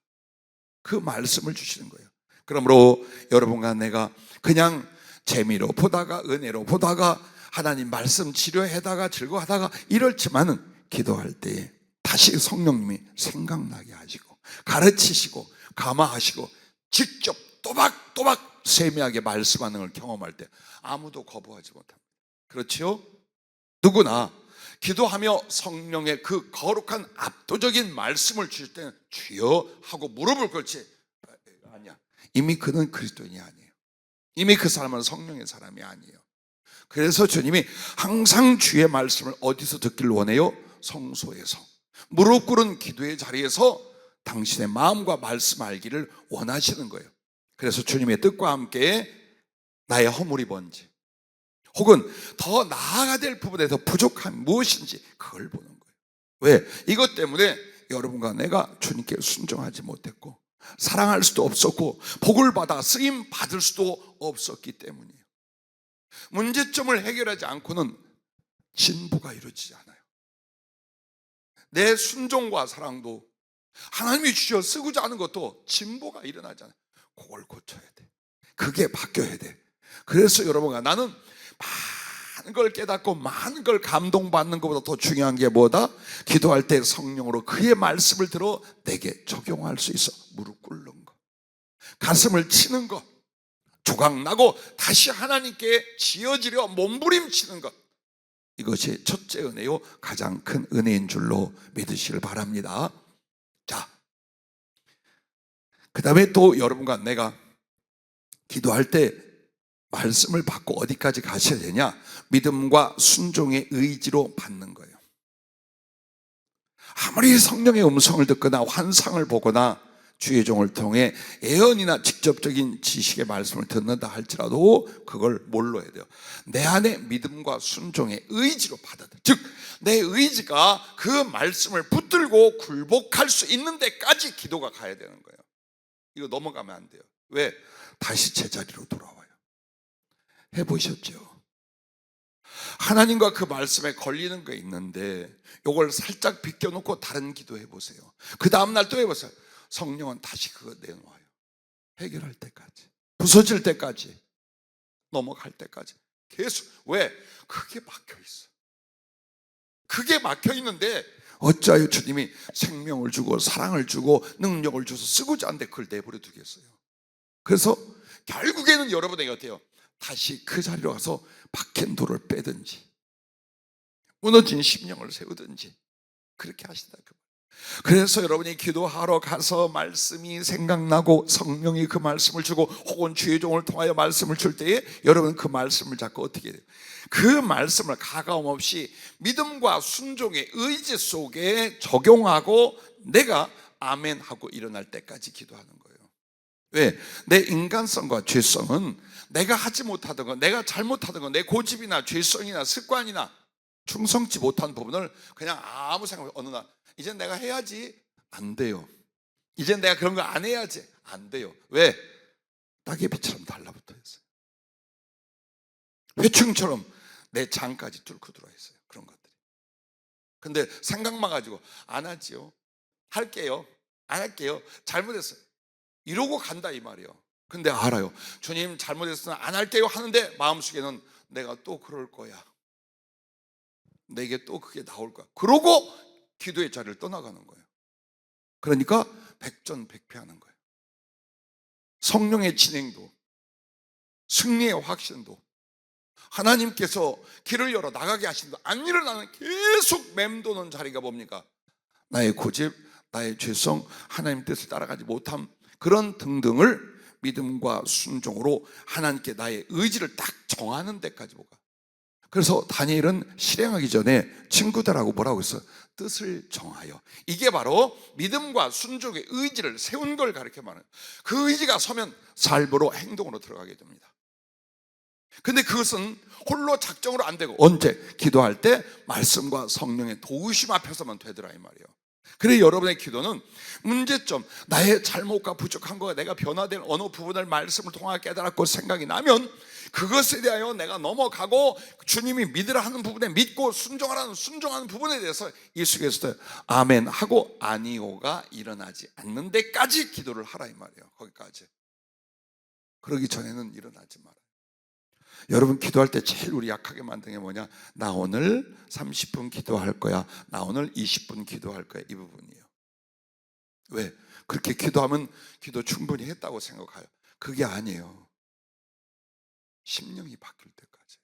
그 말씀을 주시는 거예요. 그러므로 여러분과 내가 그냥 재미로 보다가 은혜로 보다가 하나님 말씀 치료하다가 즐거워하다가 이렇지만은 기도할 때 다시 성령님이 생각나게 하시고 가르치시고 감화하시고 직접 또박또박 세미하게 말씀하는 걸 경험할 때 아무도 거부하지 못합니다. 그렇지요? 누구나 기도하며 성령의 그 거룩한 압도적인 말씀을 주실 때는 주여 하고 무릎을 꿇지, 아니야, 이미 그는 그리스도인이 아니에요. 이미 그 사람은 성령의 사람이 아니에요. 그래서 주님이 항상 주의 말씀을 어디서 듣기를 원해요? 성소에서, 무릎 꿇은 기도의 자리에서 당신의 마음과 말씀 알기를 원하시는 거예요. 그래서 주님의 뜻과 함께 나의 허물이 뭔지, 혹은 더 나아가야 될 부분에서 부족함이 무엇인지 그걸 보는 거예요. 왜? 이것 때문에 여러분과 내가 주님께 순종하지 못했고 사랑할 수도 없었고 복을 받아 쓰임 받을 수도 없었기 때문이에요. 문제점을 해결하지 않고는 진보가 이루어지지 않아요. 내 순종과 사랑도 하나님이 주셔 쓰고자 하는 것도 진보가 일어나지 않아요. 그걸 고쳐야 돼. 그게 바뀌어야 돼. 그래서 여러분과 나는 많은 걸 깨닫고 많은 걸 감동받는 것보다 더 중요한 게 뭐다? 기도할 때 성령으로 그의 말씀을 들어 내게 적용할 수 있어. 무릎 꿇는 거, 가슴을 치는 거, 조각나고 다시 하나님께 지어지려 몸부림치는 것, 이것이 첫째 은혜요, 가장 큰 은혜인 줄로 믿으시길 바랍니다. 자, 그 다음에 또 여러분과 내가 기도할 때 말씀을 받고 어디까지 가셔야 되냐? 믿음과 순종의 의지로 받는 거예요. 아무리 성령의 음성을 듣거나 환상을 보거나 주의 종을 통해 예언이나 직접적인 지식의 말씀을 듣는다 할지라도 그걸 뭘로 해야 돼요? 내 안에 믿음과 순종의 의지로 받아들여. 즉, 내 의지가 그 말씀을 붙들고 굴복할 수 있는 데까지 기도가 가야 되는 거예요. 이거 넘어가면 안 돼요. 왜? 다시 제자리로 돌아와요. 해보셨죠? 하나님과 그 말씀에 걸리는 게 있는데 이걸 살짝 비껴놓고 다른 기도 해보세요. 그 다음날 또 해보세요. 성령은 다시 그거 내놓아요. 해결할 때까지, 부서질 때까지, 넘어갈 때까지 계속. 왜? 그게 막혀있어. 그게 막혀있는데 어찌하여 주님이 생명을 주고 사랑을 주고 능력을 줘서 쓰고자 하는데 그걸 내버려 두겠어요? 그래서 결국에는 여러분에게 어때요? 다시 그 자리로 가서 박힌 돌을 빼든지 무너진 심령을 세우든지 그렇게 하시다. 그래서 여러분이 기도하러 가서 말씀이 생각나고 성령이 그 말씀을 주고 혹은 주의 종을 통하여 말씀을 줄 때에 여러분 그 말씀을 잡고 어떻게 돼요? 그 말씀을 가감 없이 믿음과 순종의 의지 속에 적용하고 내가 아멘 하고 일어날 때까지 기도하는 거예요. 왜? 내 인간성과 죄성은 내가 하지 못하던 것, 내가 잘못하던 것, 내 고집이나 죄성이나 습관이나 충성치 못한 부분을 그냥 아무 생각 없이 어느 날 이젠 내가 해야지, 안 돼요. 이젠 내가 그런 거 안 해야지, 안 돼요. 왜? 따개비처럼 달라붙어 있어요. 회충처럼 내 장까지 뚫고 들어와 있어요. 그런 것들이. 근데 생각만 가지고 안 하지요. 할게요. 안 할게요. 잘못했어요. 이러고 간다 이 말이에요. 근데 알아요. 주님 잘못했으면 안 할게요 하는데 마음속에는 내가 또 그럴 거야. 내게 또 그게 나올 거야. 그러고 기도의 자리를 떠나가는 거예요. 그러니까 백전백패하는 거예요. 성령의 진행도, 승리의 확신도, 하나님께서 길을 열어 나가게 하신다 안 일어나는 계속 맴도는 자리가 뭡니까? 나의 고집, 나의 죄성, 하나님 뜻을 따라가지 못함, 그런 등등을 믿음과 순종으로 하나님께 나의 의지를 딱 정하는 데까지 보가. 그래서 다니엘은 실행하기 전에 친구들하고 뭐라고 했어요? 뜻을 정하여. 이게 바로 믿음과 순종의 의지를 세운 걸 가르쳐 말해요. 그 의지가 서면 삶으로 행동으로 들어가게 됩니다. 근데 그것은 홀로 작정으로 안 되고 언제? 기도할 때 말씀과 성령의 도우심 앞에서만 되더라 이 말이에요. 그래 여러분의 기도는 문제점, 나의 잘못과 부족한 거가 내가 변화된 어느 부분을 말씀을 통하여 깨달았고 생각이 나면 그것에 대하여 내가 넘어가고 주님이 믿으라 하는 부분에 믿고 순종하는 부분에 대해서 이 속에서도 아멘 하고 아니오가 일어나지 않는 데까지 기도를 하라 이 말이에요. 거기까지. 그러기 전에는 일어나지 마라. 여러분 기도할 때 제일 우리 약하게 만든 게 뭐냐? 나 오늘 30분 기도할 거야, 나 오늘 20분 기도할 거야, 이 부분이에요. 왜? 그렇게 기도하면 기도 충분히 했다고 생각해요. 그게 아니에요. 심령이 바뀔 때까지.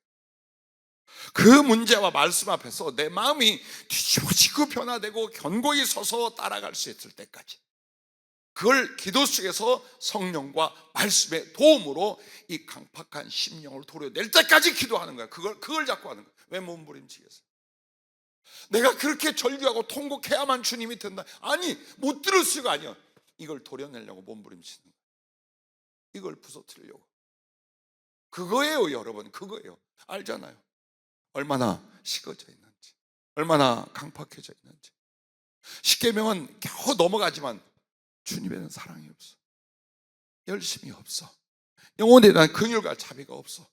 그 문제와 말씀 앞에서 내 마음이 뒤집어지고 변화되고 견고히 서서 따라갈 수 있을 때까지, 그걸 기도 속에서 성령과 말씀의 도움으로 이 강팍한 심령을 도려낼 때까지 기도하는 거야. 그걸 잡고 하는 거야. 왜 몸부림치겠어? 내가 그렇게 절규하고 통곡해야만 주님이 된다? 아니, 못 들을 수가 아니야. 이걸 도려내려고 몸부림치는 거야. 이걸 부서뜨리려고. 그거예요 여러분. 그거예요. 알잖아요. 얼마나 식어져 있는지, 얼마나 강팍해져 있는지. 십계명은 겨우 넘어가지만 주님에는 사랑이 없어, 열심이 없어, 영혼에 대한 긍휼과 자비가 없어,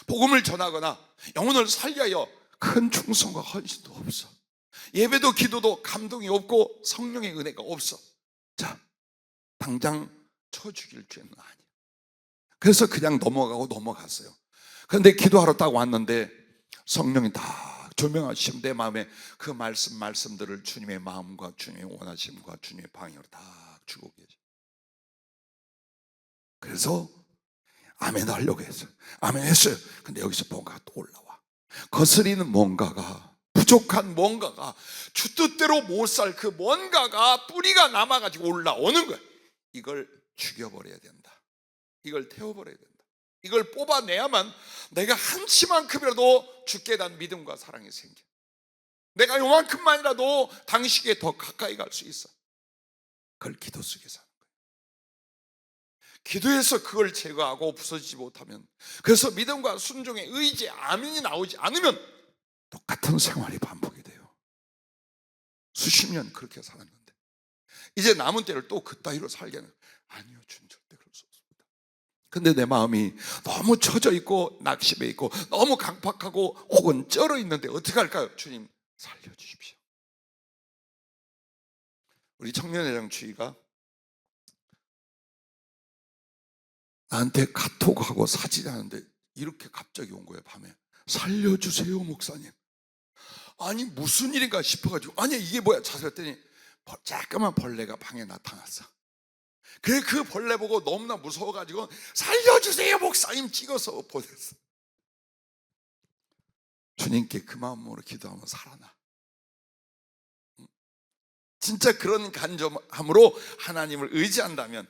복음을 전하거나 영혼을 살려야 큰 충성과 헌신도 없어, 예배도 기도도 감동이 없고 성령의 은혜가 없어. 자, 당장 쳐 죽일 죄는 아니야. 그래서 그냥 넘어갔어요. 그런데 기도하러 딱 왔는데 성령이 다 조명하시면 내 마음에 그 말씀들을 주님의 마음과 주님의 원하심과 주님의 방향으로 다 주고 계셔. 그래서 아멘 하려고 했어요. 아멘 했어요. 근데 여기서 뭔가가 또 올라와. 거스리는 뭔가가, 부족한 뭔가가, 주 뜻대로 못 살 그 뭔가가 뿌리가 남아가지고 올라오는 거야. 이걸 죽여버려야 된다. 이걸 태워버려야 된다. 이걸 뽑아내야만 내가 한치만큼이라도 주께 대한 믿음과 사랑이 생겨. 내가 요만큼만이라도 당신에게 더 가까이 갈 수 있어. 그걸 기도 속에서 하는 거예요. 기도해서 그걸 제거하고 부서지지 못하면, 그래서 믿음과 순종의 의지에 아멘이 나오지 않으면 똑같은 생활이 반복이 돼요. 수십 년 그렇게 살았는데 이제 남은 때를 또 그따위로 살게는, 아니요 주님 절대 그럴 수 없습니다. 근데 내 마음이 너무 처져 있고 낙심해 있고 너무 강팍하고 혹은 쩔어 있는데 어떻게 할까요? 주님 살려주십시오. 우리 청년회장 주희가 나한테 카톡하고 사진하는데 이렇게 갑자기 온 거예요. 밤에 살려주세요 목사님. 아니 무슨 일인가 싶어가지고, 아니 이게 뭐야 자세히 했더니 잠깐만 벌레가 방에 나타났어. 그래 그 벌레 보고 너무나 무서워가지고 살려주세요 목사님 찍어서 보냈어. 주님께 그 마음으로 기도하면 살아나. 진짜 그런 간절함으로 하나님을 의지한다면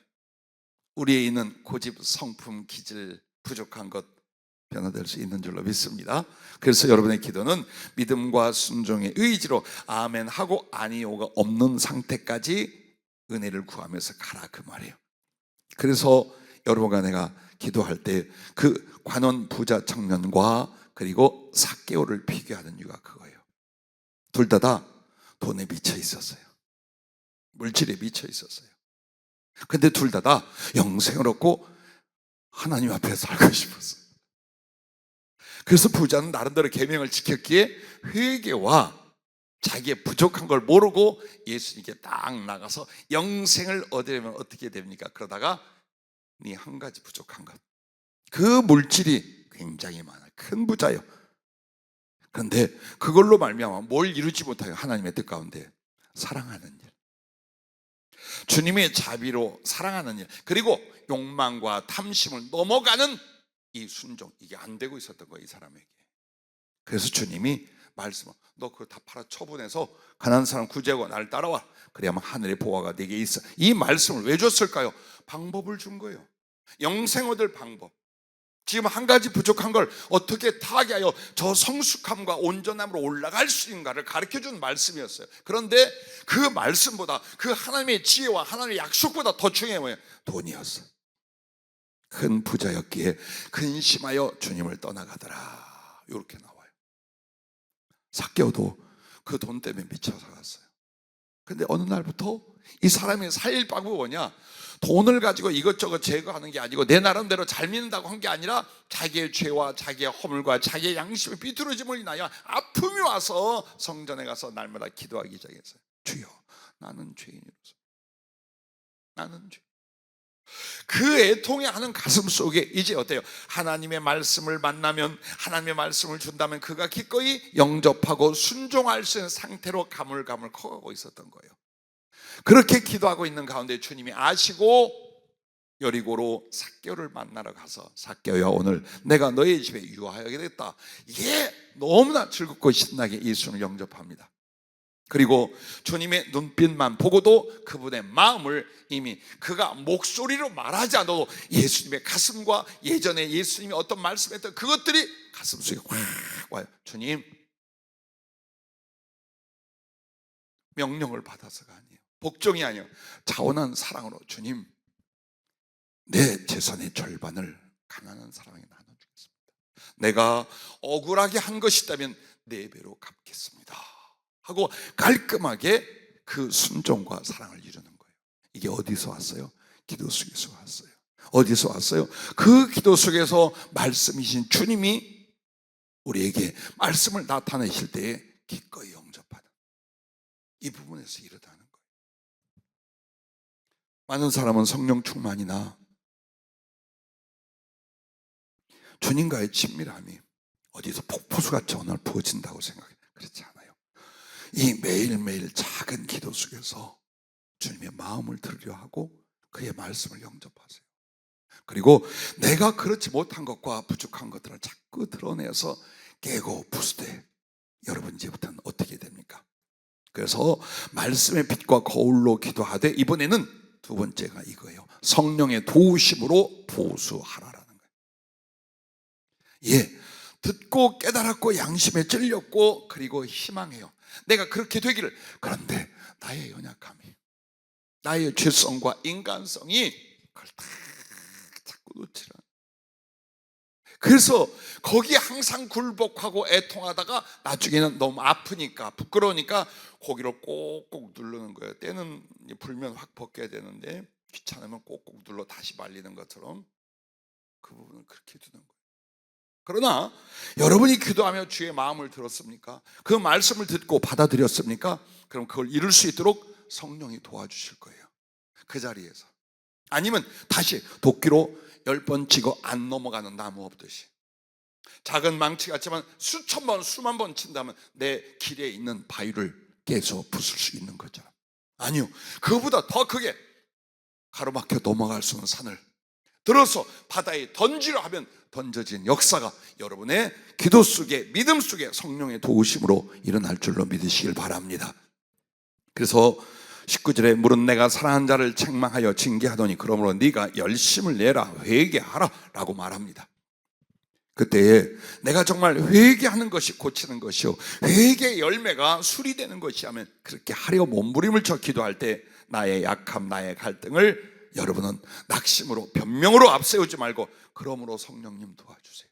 우리에 있는 고집, 성품, 기질, 부족한 것 변화될 수 있는 줄로 믿습니다. 그래서 여러분의 기도는 믿음과 순종의 의지로 아멘 하고 아니오가 없는 상태까지 은혜를 구하면서 가라 그 말이에요. 그래서 여러분과 내가 기도할 때 그 관원 부자 청년과 그리고 삭개오를 비교하는 이유가 그거예요. 둘 다 돈에 미쳐 있었어요. 물질에 미쳐 있었어요. 근데 둘 다 영생을 얻고 하나님 앞에 살고 싶었어요. 그래서 부자는 나름대로 계명을 지켰기에 회개와 자기의 부족한 걸 모르고 예수님께 딱 나가서 영생을 얻으려면 어떻게 됩니까? 그러다가 네 한 가지 부족한 것, 그 물질이 굉장히 많아요. 큰 부자예요. 그런데 그걸로 말미암아 뭘 이루지 못하여 하나님의 뜻 가운데 사랑하는 일, 주님의 자비로 사랑하는 일, 그리고 욕망과 탐심을 넘어가는 이 순종, 이게 안 되고 있었던 거예요 이 사람에게. 그래서 주님이 말씀을, 너 그거 다 팔아 처분해서 가난한 사람 구제하고 나를 따라와. 그래야만 하늘의 보화가 네게 있어. 이 말씀을 왜 줬을까요? 방법을 준 거예요. 영생 얻을 방법. 지금 한 가지 부족한 걸 어떻게 타게 하여 저 성숙함과 온전함으로 올라갈 수 있는가를 가르쳐주는 말씀이었어요. 그런데 그 말씀보다, 그 하나님의 지혜와 하나님의 약속보다 더 중요한 뭐예요? 돈이었어요. 큰 부자였기에 근심하여 주님을 떠나가더라. 이렇게 나와요. 삭개오도 그 돈 때문에 미쳐 살았어요. 근데 어느 날부터 이 사람이 살 방법이 뭐냐? 돈을 가지고 이것저것 제거하는 게 아니고 내 나름대로 잘 믿는다고 한 게 아니라 자기의 죄와 자기의 허물과 자기의 양심의 비뚤어짐을 인하여 아픔이 와서 성전에 가서 날마다 기도하기 시작했어요. 주여, 나는 죄인이로서, 나는 죄인. 그 애통해 하는 가슴 속에 이제 어때요? 하나님의 말씀을 만나면, 하나님의 말씀을 준다면 그가 기꺼이 영접하고 순종할 수 있는 상태로 가물가물 커가고 있었던 거예요. 그렇게 기도하고 있는 가운데 주님이 아시고 여리고로 삭개오를 만나러 가서, 삭개오야, 오늘 내가 너희 집에 유하게 됐다. 이게 너무나 즐겁고 신나게 예수를 영접합니다. 그리고 주님의 눈빛만 보고도 그분의 마음을 이미 그가 목소리로 말하지 않아도 예수님의 가슴과 예전에 예수님이 어떤 말씀했던 그것들이 가슴 속에 확 와요. 주님, 명령을 받아서가 아니에요. 복종이 아니에요. 자원한 사랑으로, 주님, 내 재산의 절반을 가난한 사람에게 나눠주겠습니다. 내가 억울하게 한 것이 있다면 4배로 갚겠습니다 하고 깔끔하게 그 순종과 사랑을 이루는 거예요. 이게 어디서 왔어요? 기도 속에서 왔어요. 어디서 왔어요? 그 기도 속에서 말씀이신 주님이 우리에게 말씀을 나타내실 때에 기꺼이 영접하는 이 부분에서 이르다는 거예요. 많은 사람은 성령 충만이나 주님과의 친밀함이 어디서 폭포수같이 어느 날 부어진다고 생각해요. 그렇지 않아요. 이 매일매일 작은 기도 속에서 주님의 마음을 들으려 하고 그의 말씀을 영접하세요. 그리고 내가 그렇지 못한 것과 부족한 것들을 자꾸 드러내서 깨고 부수되 여러분 이제부터는 어떻게 됩니까? 그래서 말씀의 빛과 거울로 기도하되 이번에는 두 번째가 이거예요. 성령의 도우심으로 보수하라라는 거예요. 예, 듣고 깨달았고 양심에 찔렸고 그리고 희망해요. 내가 그렇게 되기를. 그런데 나의 연약함이, 나의 죄성과 인간성이 그걸 다 자꾸 놓치라. 그래서 거기에 항상 굴복하고 애통하다가 나중에는 너무 아프니까 부끄러우니까 고기를 꼭꼭 누르는 거예요. 때는 불면 확 벗겨야 되는데 귀찮으면 꼭꼭 눌러 다시 말리는 것처럼 그 부분을 그렇게 두는 거예요. 그러나 여러분이 기도하며 주의 마음을 들었습니까? 그 말씀을 듣고 받아들였습니까? 그럼 그걸 이룰 수 있도록 성령이 도와주실 거예요. 그 자리에서. 아니면 다시 도끼로 10번 치고 안 넘어가는 나무 없듯이 작은 망치 같지만 수천 번 수만 번 친다면 내 길에 있는 바위를 깨서 부술 수 있는 거잖아. 아니요, 그보다 더 크게 가로막혀 넘어갈 수 있는 산을 들어서 바다에 던지려 하면 던져진 역사가 여러분의 기도 속에, 믿음 속에 성령의 도우심으로 일어날 줄로 믿으시길 바랍니다. 그래서 19절에 물은 내가 사랑한 자를 책망하여 징계하더니 그러므로 네가 열심을 내라, 회개하라 라고 말합니다. 그때에 내가 정말 회개하는 것이 고치는 것이요, 회개의 열매가 수리되는 것이 하면 그렇게 하려 몸부림을 쳐 기도할 때 나의 약함, 나의 갈등을 여러분은 낙심으로, 변명으로 앞세우지 말고 그러므로 성령님 도와주세요.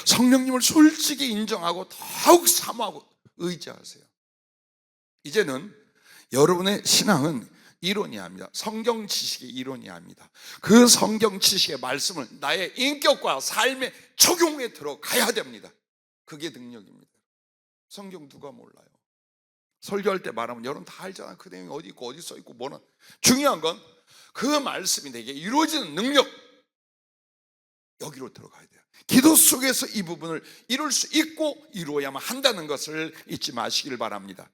성령님을 솔직히 인정하고 더욱 사모하고 의지하세요. 이제는 여러분의 신앙은 이론이 아닙니다. 성경 지식의 이론이 아닙니다. 그 성경 지식의 말씀을 나의 인격과 삶의 적용에 들어가야 됩니다. 그게 능력입니다. 성경 누가 몰라요? 설교할 때 말하면 여러분 다 알잖아. 그 내용이 어디 있고 어디 써 있고 뭐는. 중요한 건 그 말씀이 내게 이루어지는 능력, 여기로 들어가야 돼요. 기도 속에서 이 부분을 이룰 수 있고 이루어야만 한다는 것을 잊지 마시길 바랍니다.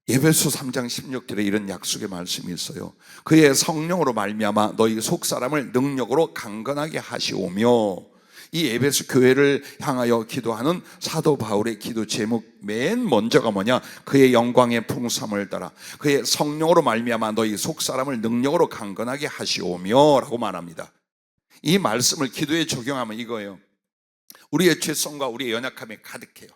에베소 3장 16절에 이런 약속의 말씀이 있어요. 그의 성령으로 말미암아 너희 속사람을 능력으로 강건하게 하시오며. 이 에베소 교회를 향하여 기도하는 사도 바울의 기도 제목 맨 먼저가 뭐냐? 그의 영광의 풍성함을 따라 그의 성령으로 말미암아 너희 속사람을 능력으로 강건하게 하시오며 라고 말합니다. 이 말씀을 기도에 적용하면 이거예요. 우리의 죄성과 우리의 연약함이 가득해요.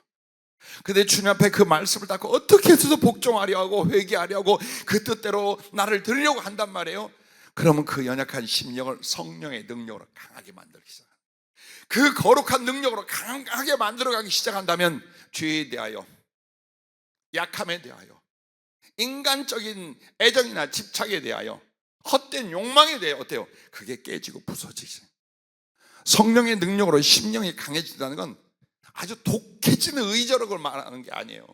근데 주님 앞에 그 말씀을 닫고 어떻게 해서도 복종하려 하고 회개하려 하고 그 뜻대로 나를 들으려고 한단 말이에요. 그러면 그 연약한 심령을 성령의 능력으로 강하게 만들기 시작합니다. 그 거룩한 능력으로 강하게 만들어가기 시작한다면 죄에 대하여, 약함에 대하여, 인간적인 애정이나 집착에 대하여, 헛된 욕망에 대해 어때요? 그게 깨지고 부서지죠. 성령의 능력으로 심령이 강해진다는 건 아주 독해지는 의지력을 말하는 게 아니에요.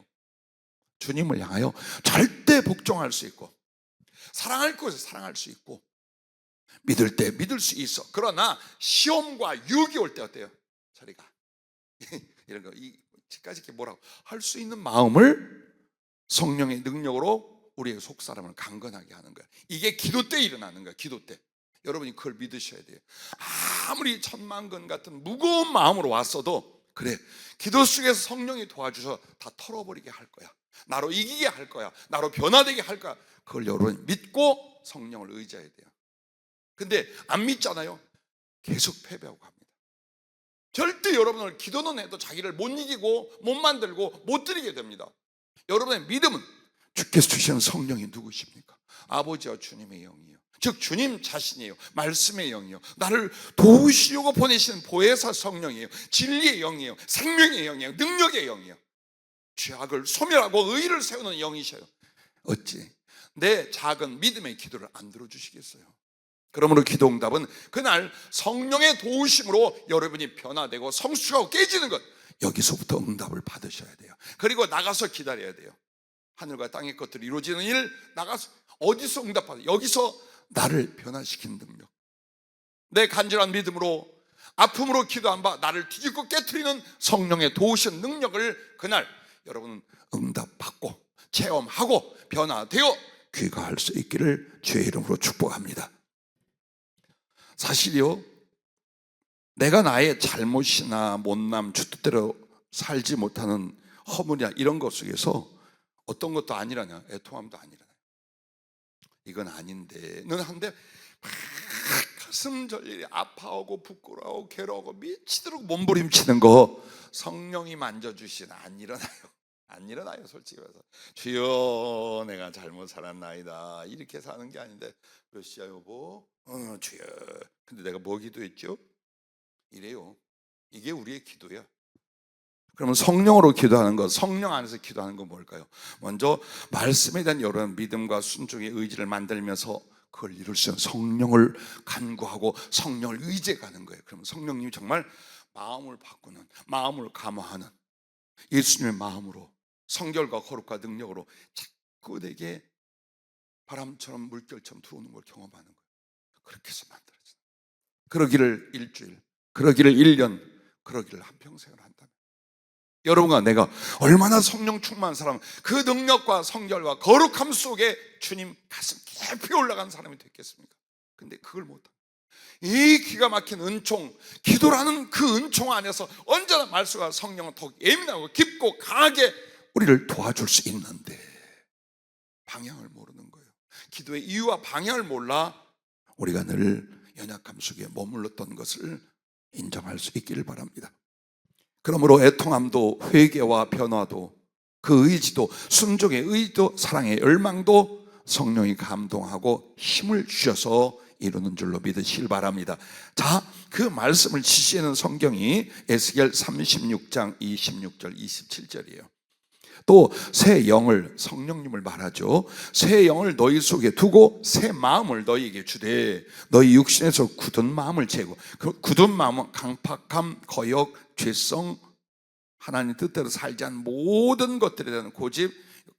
주님을 향하여 절대 복종할 수 있고, 사랑할 곳에 사랑할 수 있고, 믿을 때 믿을 수 있어. 그러나 시험과 유혹이 올 때 어때요? 저리가 이런 거, 이까지 이렇게 뭐라고 할 수 있는 마음을 성령의 능력으로 우리의 속사람을 강건하게 하는 거야. 이게 기도 때 일어나는 거야. 기도 때 여러분이 그걸 믿으셔야 돼요. 아무리 천만건 같은 무거운 마음으로 왔어도, 그래, 기도 속에서 성령이 도와주셔서 다 털어버리게 할 거야. 나로 이기게 할 거야. 나로 변화되게 할 거야. 그걸 여러분이 믿고 성령을 의지해야 돼요. 근데 안 믿잖아요. 계속 패배하고 갑니다. 절대 여러분을 기도는 해도 자기를 못 이기고 못 만들고 못 드리게 됩니다. 여러분의 믿음은 주께서 주시는 성령이 누구십니까? 아버지와 주님의 영이에요. 즉 주님 자신이에요. 말씀의 영이에요. 나를 도우시려고 보내시는 보혜사 성령이에요. 진리의 영이에요. 생명의 영이에요. 능력의 영이에요. 죄악을 소멸하고 의를 세우는 영이셔요. 어찌 내 작은 믿음의 기도를 안 들어주시겠어요? 그러므로 기도응답은 그날 성령의 도우심으로 여러분이 변화되고 성숙하고 깨지는 것, 여기서부터 응답을 받으셔야 돼요. 그리고 나가서 기다려야 돼요. 하늘과 땅의 것들이 이루어지는 일, 나가서 어디서 응답받아요? 여기서 나를 변화시키는 능력, 내 간절한 믿음으로 아픔으로 기도한 바 나를 뒤집고 깨트리는 성령의 도우신 능력을 그날 여러분은 응답받고 체험하고 변화되어 귀가할 수 있기를 주의 이름으로 축복합니다. 사실요, 내가 나의 잘못이나 못남, 주뜻대로 살지 못하는 허물이나 이런 것 속에서 어떤 것도 아니라냐, 애통함도 아니라냐, 이건 아닌데는 한데 막 가슴 절리 아파하고 부끄러워하고 괴로워하고 미치도록 몸부림치는 거 성령이 만져주시나 안 일어나요. 안 일어나요. 솔직히 말해서 주여 내가 잘못 살았나이다 이렇게 사는 게 아닌데, 몇 시야 여보? 주여. 근데 내가 뭐 기도했죠? 이래요. 이게 우리의 기도야. 그러면 성령으로 기도하는 것, 성령 안에서 기도하는 건 뭘까요? 먼저 말씀에 대한 여러분 믿음과 순종의 의지를 만들면서 그걸 이룰 수 있는 성령을 간구하고 성령을 의지해가는 거예요. 그러면 성령님이 정말 마음을 바꾸는, 마음을 감화하는 예수님의 마음으로 성결과 거룩과 능력으로 자꾸 내게 바람처럼 물결처럼 들어오는 걸 경험하는 거예요. 그렇게 해서 만들어져요. 그러기를 일주일, 그러기를 1년, 그러기를 한평생을 한다면 여러분과 내가 얼마나 성령 충만한 사람, 그 능력과 성결과 거룩함 속에 주님 가슴 깊이 올라간 사람이 됐겠습니까? 근데 그걸 못합니다. 이 기가 막힌 은총, 기도라는 그 은총 안에서 언제나 말씀과 성령은 더 예민하고 깊고 강하게 우리를 도와줄 수 있는데 방향을 모르는 거예요. 기도의 이유와 방향을 몰라 우리가 늘 연약함 속에 머물렀던 것을 인정할 수 있기를 바랍니다. 그러므로 애통함도 회개와 변화도 그 의지도 순종의 의지도 사랑의 열망도 성령이 감동하고 힘을 주셔서 이루는 줄로 믿으시길 바랍니다. 자, 그 말씀을 지시하는 성경이 에스겔 36장 26절 27절이에요. 또 새 영을, 성령님을 말하죠. 새 영을 너희 속에 두고 새 마음을 너희에게 주되 너희 육신에서 굳은 마음을 제거. 그 굳은 마음은 강팍함, 거역, 죄성, 하나님 뜻대로 살지 않은 모든 것들에 대한 고집,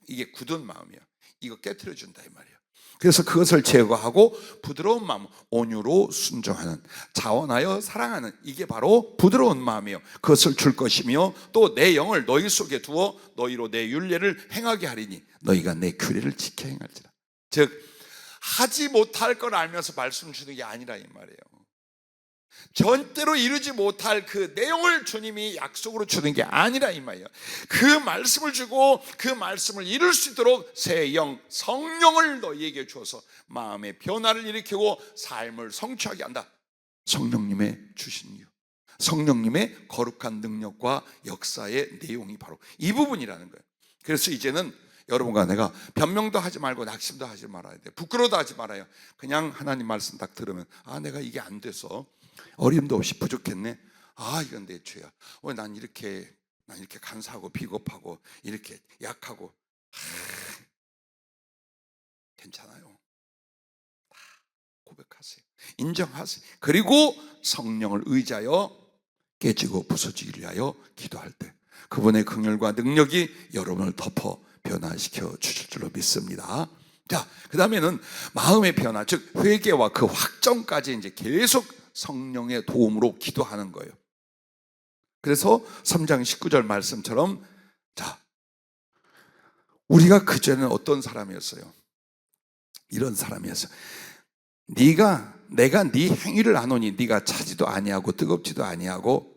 이게 굳은 마음이야. 이거 깨트려 준다 이 말이야. 그래서 그것을 제거하고 부드러운 마음, 온유로 순종하는, 자원하여 사랑하는, 이게 바로 부드러운 마음이에요. 그것을 줄 것이며 또 내 영을 너희 속에 두어 너희로 내 율례를 행하게 하리니 너희가 내 규례를 지켜 행할지라. 즉 하지 못할 걸 알면서 말씀 주는 게 아니라 이 말이에요. 절대로 이루지 못할 그 내용을 주님이 약속으로 주는 게 아니라 이 말이에요. 그 말씀을 주고 그 말씀을 이룰 수 있도록 새 영, 성령을 너희에게 주어서 마음의 변화를 일으키고 삶을 성취하게 한다. 성령님의 주신 이유, 성령님의 거룩한 능력과 역사의 내용이 바로 이 부분이라는 거예요. 그래서 이제는 여러분과 내가 변명도 하지 말고 낙심도 하지 말아야 돼. 부끄러워도 하지 말아요. 그냥 하나님 말씀 딱 들으면 내가 이게 안 돼서 어림도 없이 부족했네. 이건 내 죄야. 왜 난 이렇게 간사하고 비겁하고 이렇게 약하고. 괜찮아요. 다 고백하세요. 인정하세요. 그리고 성령을 의지하여 깨지고 부서지기 위하여 기도할 때 그분의 긍휼과 능력이 여러분을 덮어 변화시켜 주실 줄로 믿습니다. 자, 그 다음에는 마음의 변화, 즉 회개와 그 확정까지 이제 계속 성령의 도움으로 기도하는 거예요. 그래서 3장 19절 말씀처럼, 자, 우리가 그전에는 어떤 사람이었어요? 이런 사람이었어요. 내가 네 행위를 아노니 네가 차지도 아니하고 뜨겁지도 아니하고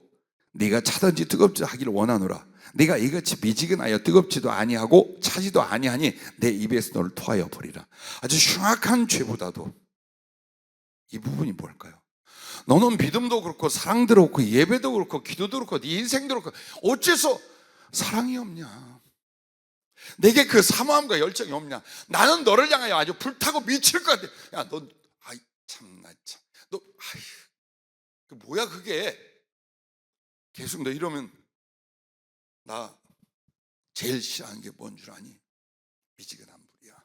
네가 차든지 뜨겁지도 하기를 원하노라. 네가 이같이 미지근하여 뜨겁지도 아니하고 차지도 아니하니 내 입에서 너를 토하여 버리라. 아주 흉악한 죄보다도 이 부분이 뭘까요? 너는 믿음도 그렇고 사랑도 그렇고 예배도 그렇고 기도도 그렇고 네 인생도 그렇고 어째서 사랑이 없냐? 내게 그 사모함과 열정이 없냐? 나는 너를 향하여 아주 불타고 미칠 것 같아. 야, 너 참나 참. 너 뭐야 그게? 계속 너 이러면 나 제일 싫어하는 게 뭔 줄 아니? 미지근한 물이야,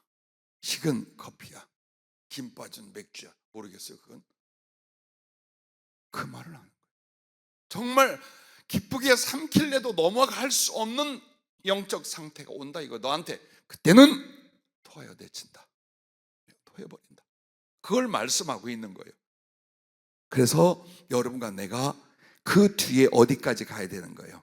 식은 커피야, 김 빠진 맥주야. 모르겠어요 그건? 그 말을 하는 거예요. 정말 기쁘게 삼킬래도 넘어갈 수 없는 영적 상태가 온다 이거. 너한테 그때는 토하여 내친다, 토해버린다. 그걸 말씀하고 있는 거예요. 그래서 여러분과 내가 그 뒤에 어디까지 가야 되는 거예요?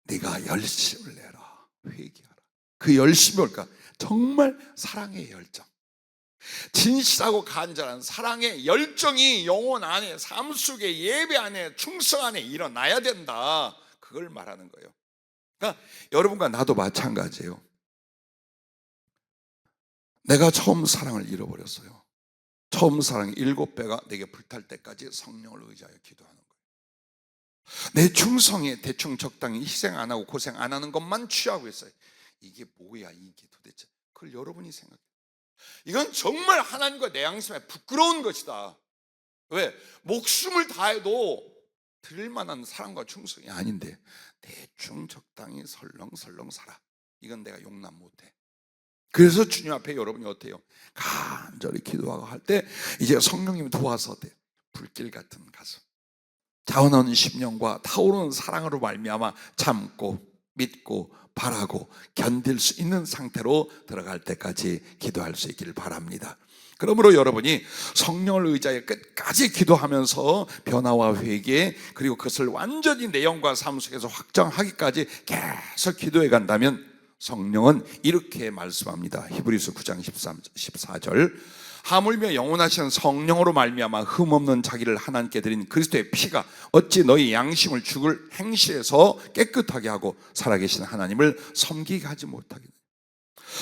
네가 열심을 내라, 회개하라. 그 열심이 뭘까? 정말 사랑의 열정, 진실하고 간절한 사랑의 열정이 영혼 안에, 삶 속에, 예배 안에, 충성 안에 일어나야 된다. 그걸 말하는 거예요. 그러니까 여러분과 나도 마찬가지예요. 내가 처음 사랑을 잃어버렸어요. 처음 사랑이 7배가 내게 불탈 때까지 성령을 의지하여 기도하는 거예요. 내 충성에 대충 적당히 희생 안 하고 고생 안 하는 것만 취하고 있어요. 이게 뭐야 이게 도대체? 그걸 여러분이 생각해요. 이건 정말 하나님과 내 양심에 부끄러운 것이다. 왜? 목숨을 다해도 드릴 만한 사랑과 충성이 아닌데 대충 적당히 설렁설렁 살아. 이건 내가 용납 못해. 그래서 주님 앞에 여러분이 어때요? 간절히 기도하고 할 때 이제 성령님이 도와서 돼. 불길 같은 가슴, 자원하는 심령과 타오르는 사랑으로 말미암아 참고 믿고 바라고 견딜 수 있는 상태로 들어갈 때까지 기도할 수 있기를 바랍니다. 그러므로 여러분이 성령을 의지하여 끝까지 기도하면서 변화와 회개, 그리고 그것을 완전히 내 영과 삶 속에서 확정하기까지 계속 기도해 간다면 성령은 이렇게 말씀합니다. 히브리서 9장 14절 하물며 영원하신 성령으로 말미암아 흠없는 자기를 하나님께 드린 그리스도의 피가 어찌 너희 양심을 죽을 행실에서 깨끗하게 하고 살아계신 하나님을 섬기게 하지 못하겠느냐.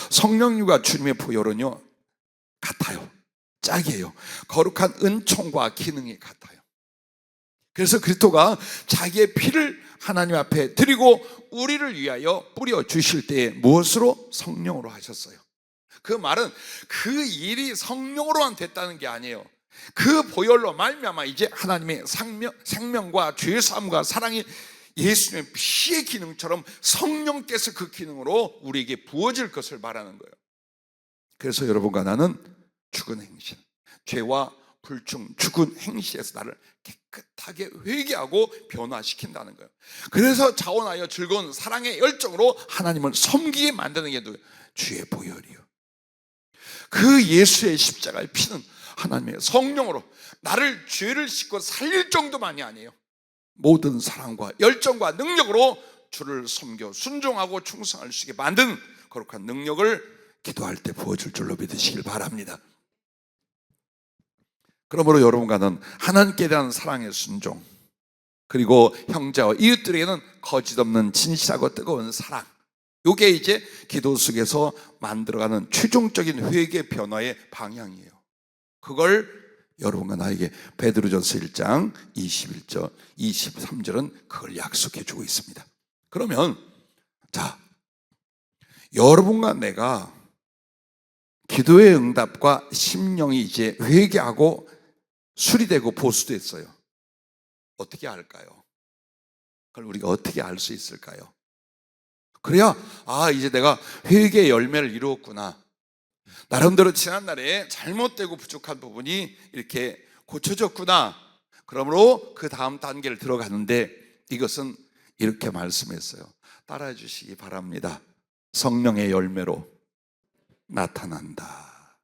성령님과 주님의 보혈은요 같아요. 짝이에요. 거룩한 은총과 기능이 같아요. 그래서 그리스도가 자기의 피를 하나님 앞에 드리고 우리를 위하여 뿌려 주실 때에 무엇으로? 성령으로 하셨어요. 그 말은 그 일이 성령으로만 됐다는 게 아니에요. 그 보혈로 말미암아 이제 하나님의 생명과 죄사함과 사랑이 예수님의 피의 기능처럼 성령께서 그 기능으로 우리에게 부어질 것을 말하는 거예요. 그래서 여러분과 나는 죽은 행실, 죄와 불충, 죽은 행실에서 나를 깨끗하게 회개하고 변화시킨다는 거예요. 그래서 자원하여 즐거운 사랑의 열정으로 하나님을 섬기게 만드는 게 주의 보혈이요. 그 예수의 십자가의 피는 하나님의 성령으로 나를 죄를 씻고 살릴 정도만이 아니에요. 모든 사랑과 열정과 능력으로 주를 섬겨 순종하고 충성할 수 있게 만든 거룩한 능력을 기도할 때 부어줄 줄로 믿으시길 바랍니다. 그러므로 여러분과는 하나님께 대한 사랑의 순종, 그리고 형제와 이웃들에게는 거짓없는 진실하고 뜨거운 사랑, 이게 이제 기도 속에서 만들어가는 최종적인 회개 변화의 방향이에요. 그걸 여러분과 나에게 베드로전서 1장 21절 23절은 그걸 약속해 주고 있습니다. 그러면 자, 여러분과 내가 기도의 응답과 심령이 이제 회개하고 수리되고 보수됐어요. 어떻게 알까요? 그걸 우리가 어떻게 알 수 있을까요? 그래야 이제 내가 회개의 열매를 이루었구나. 나름대로 지난날에 잘못되고 부족한 부분이 이렇게 고쳐졌구나. 그러므로 그 다음 단계를 들어가는데 이것은 이렇게 말씀했어요. 따라해 주시기 바랍니다. 성령의 열매로 나타난다.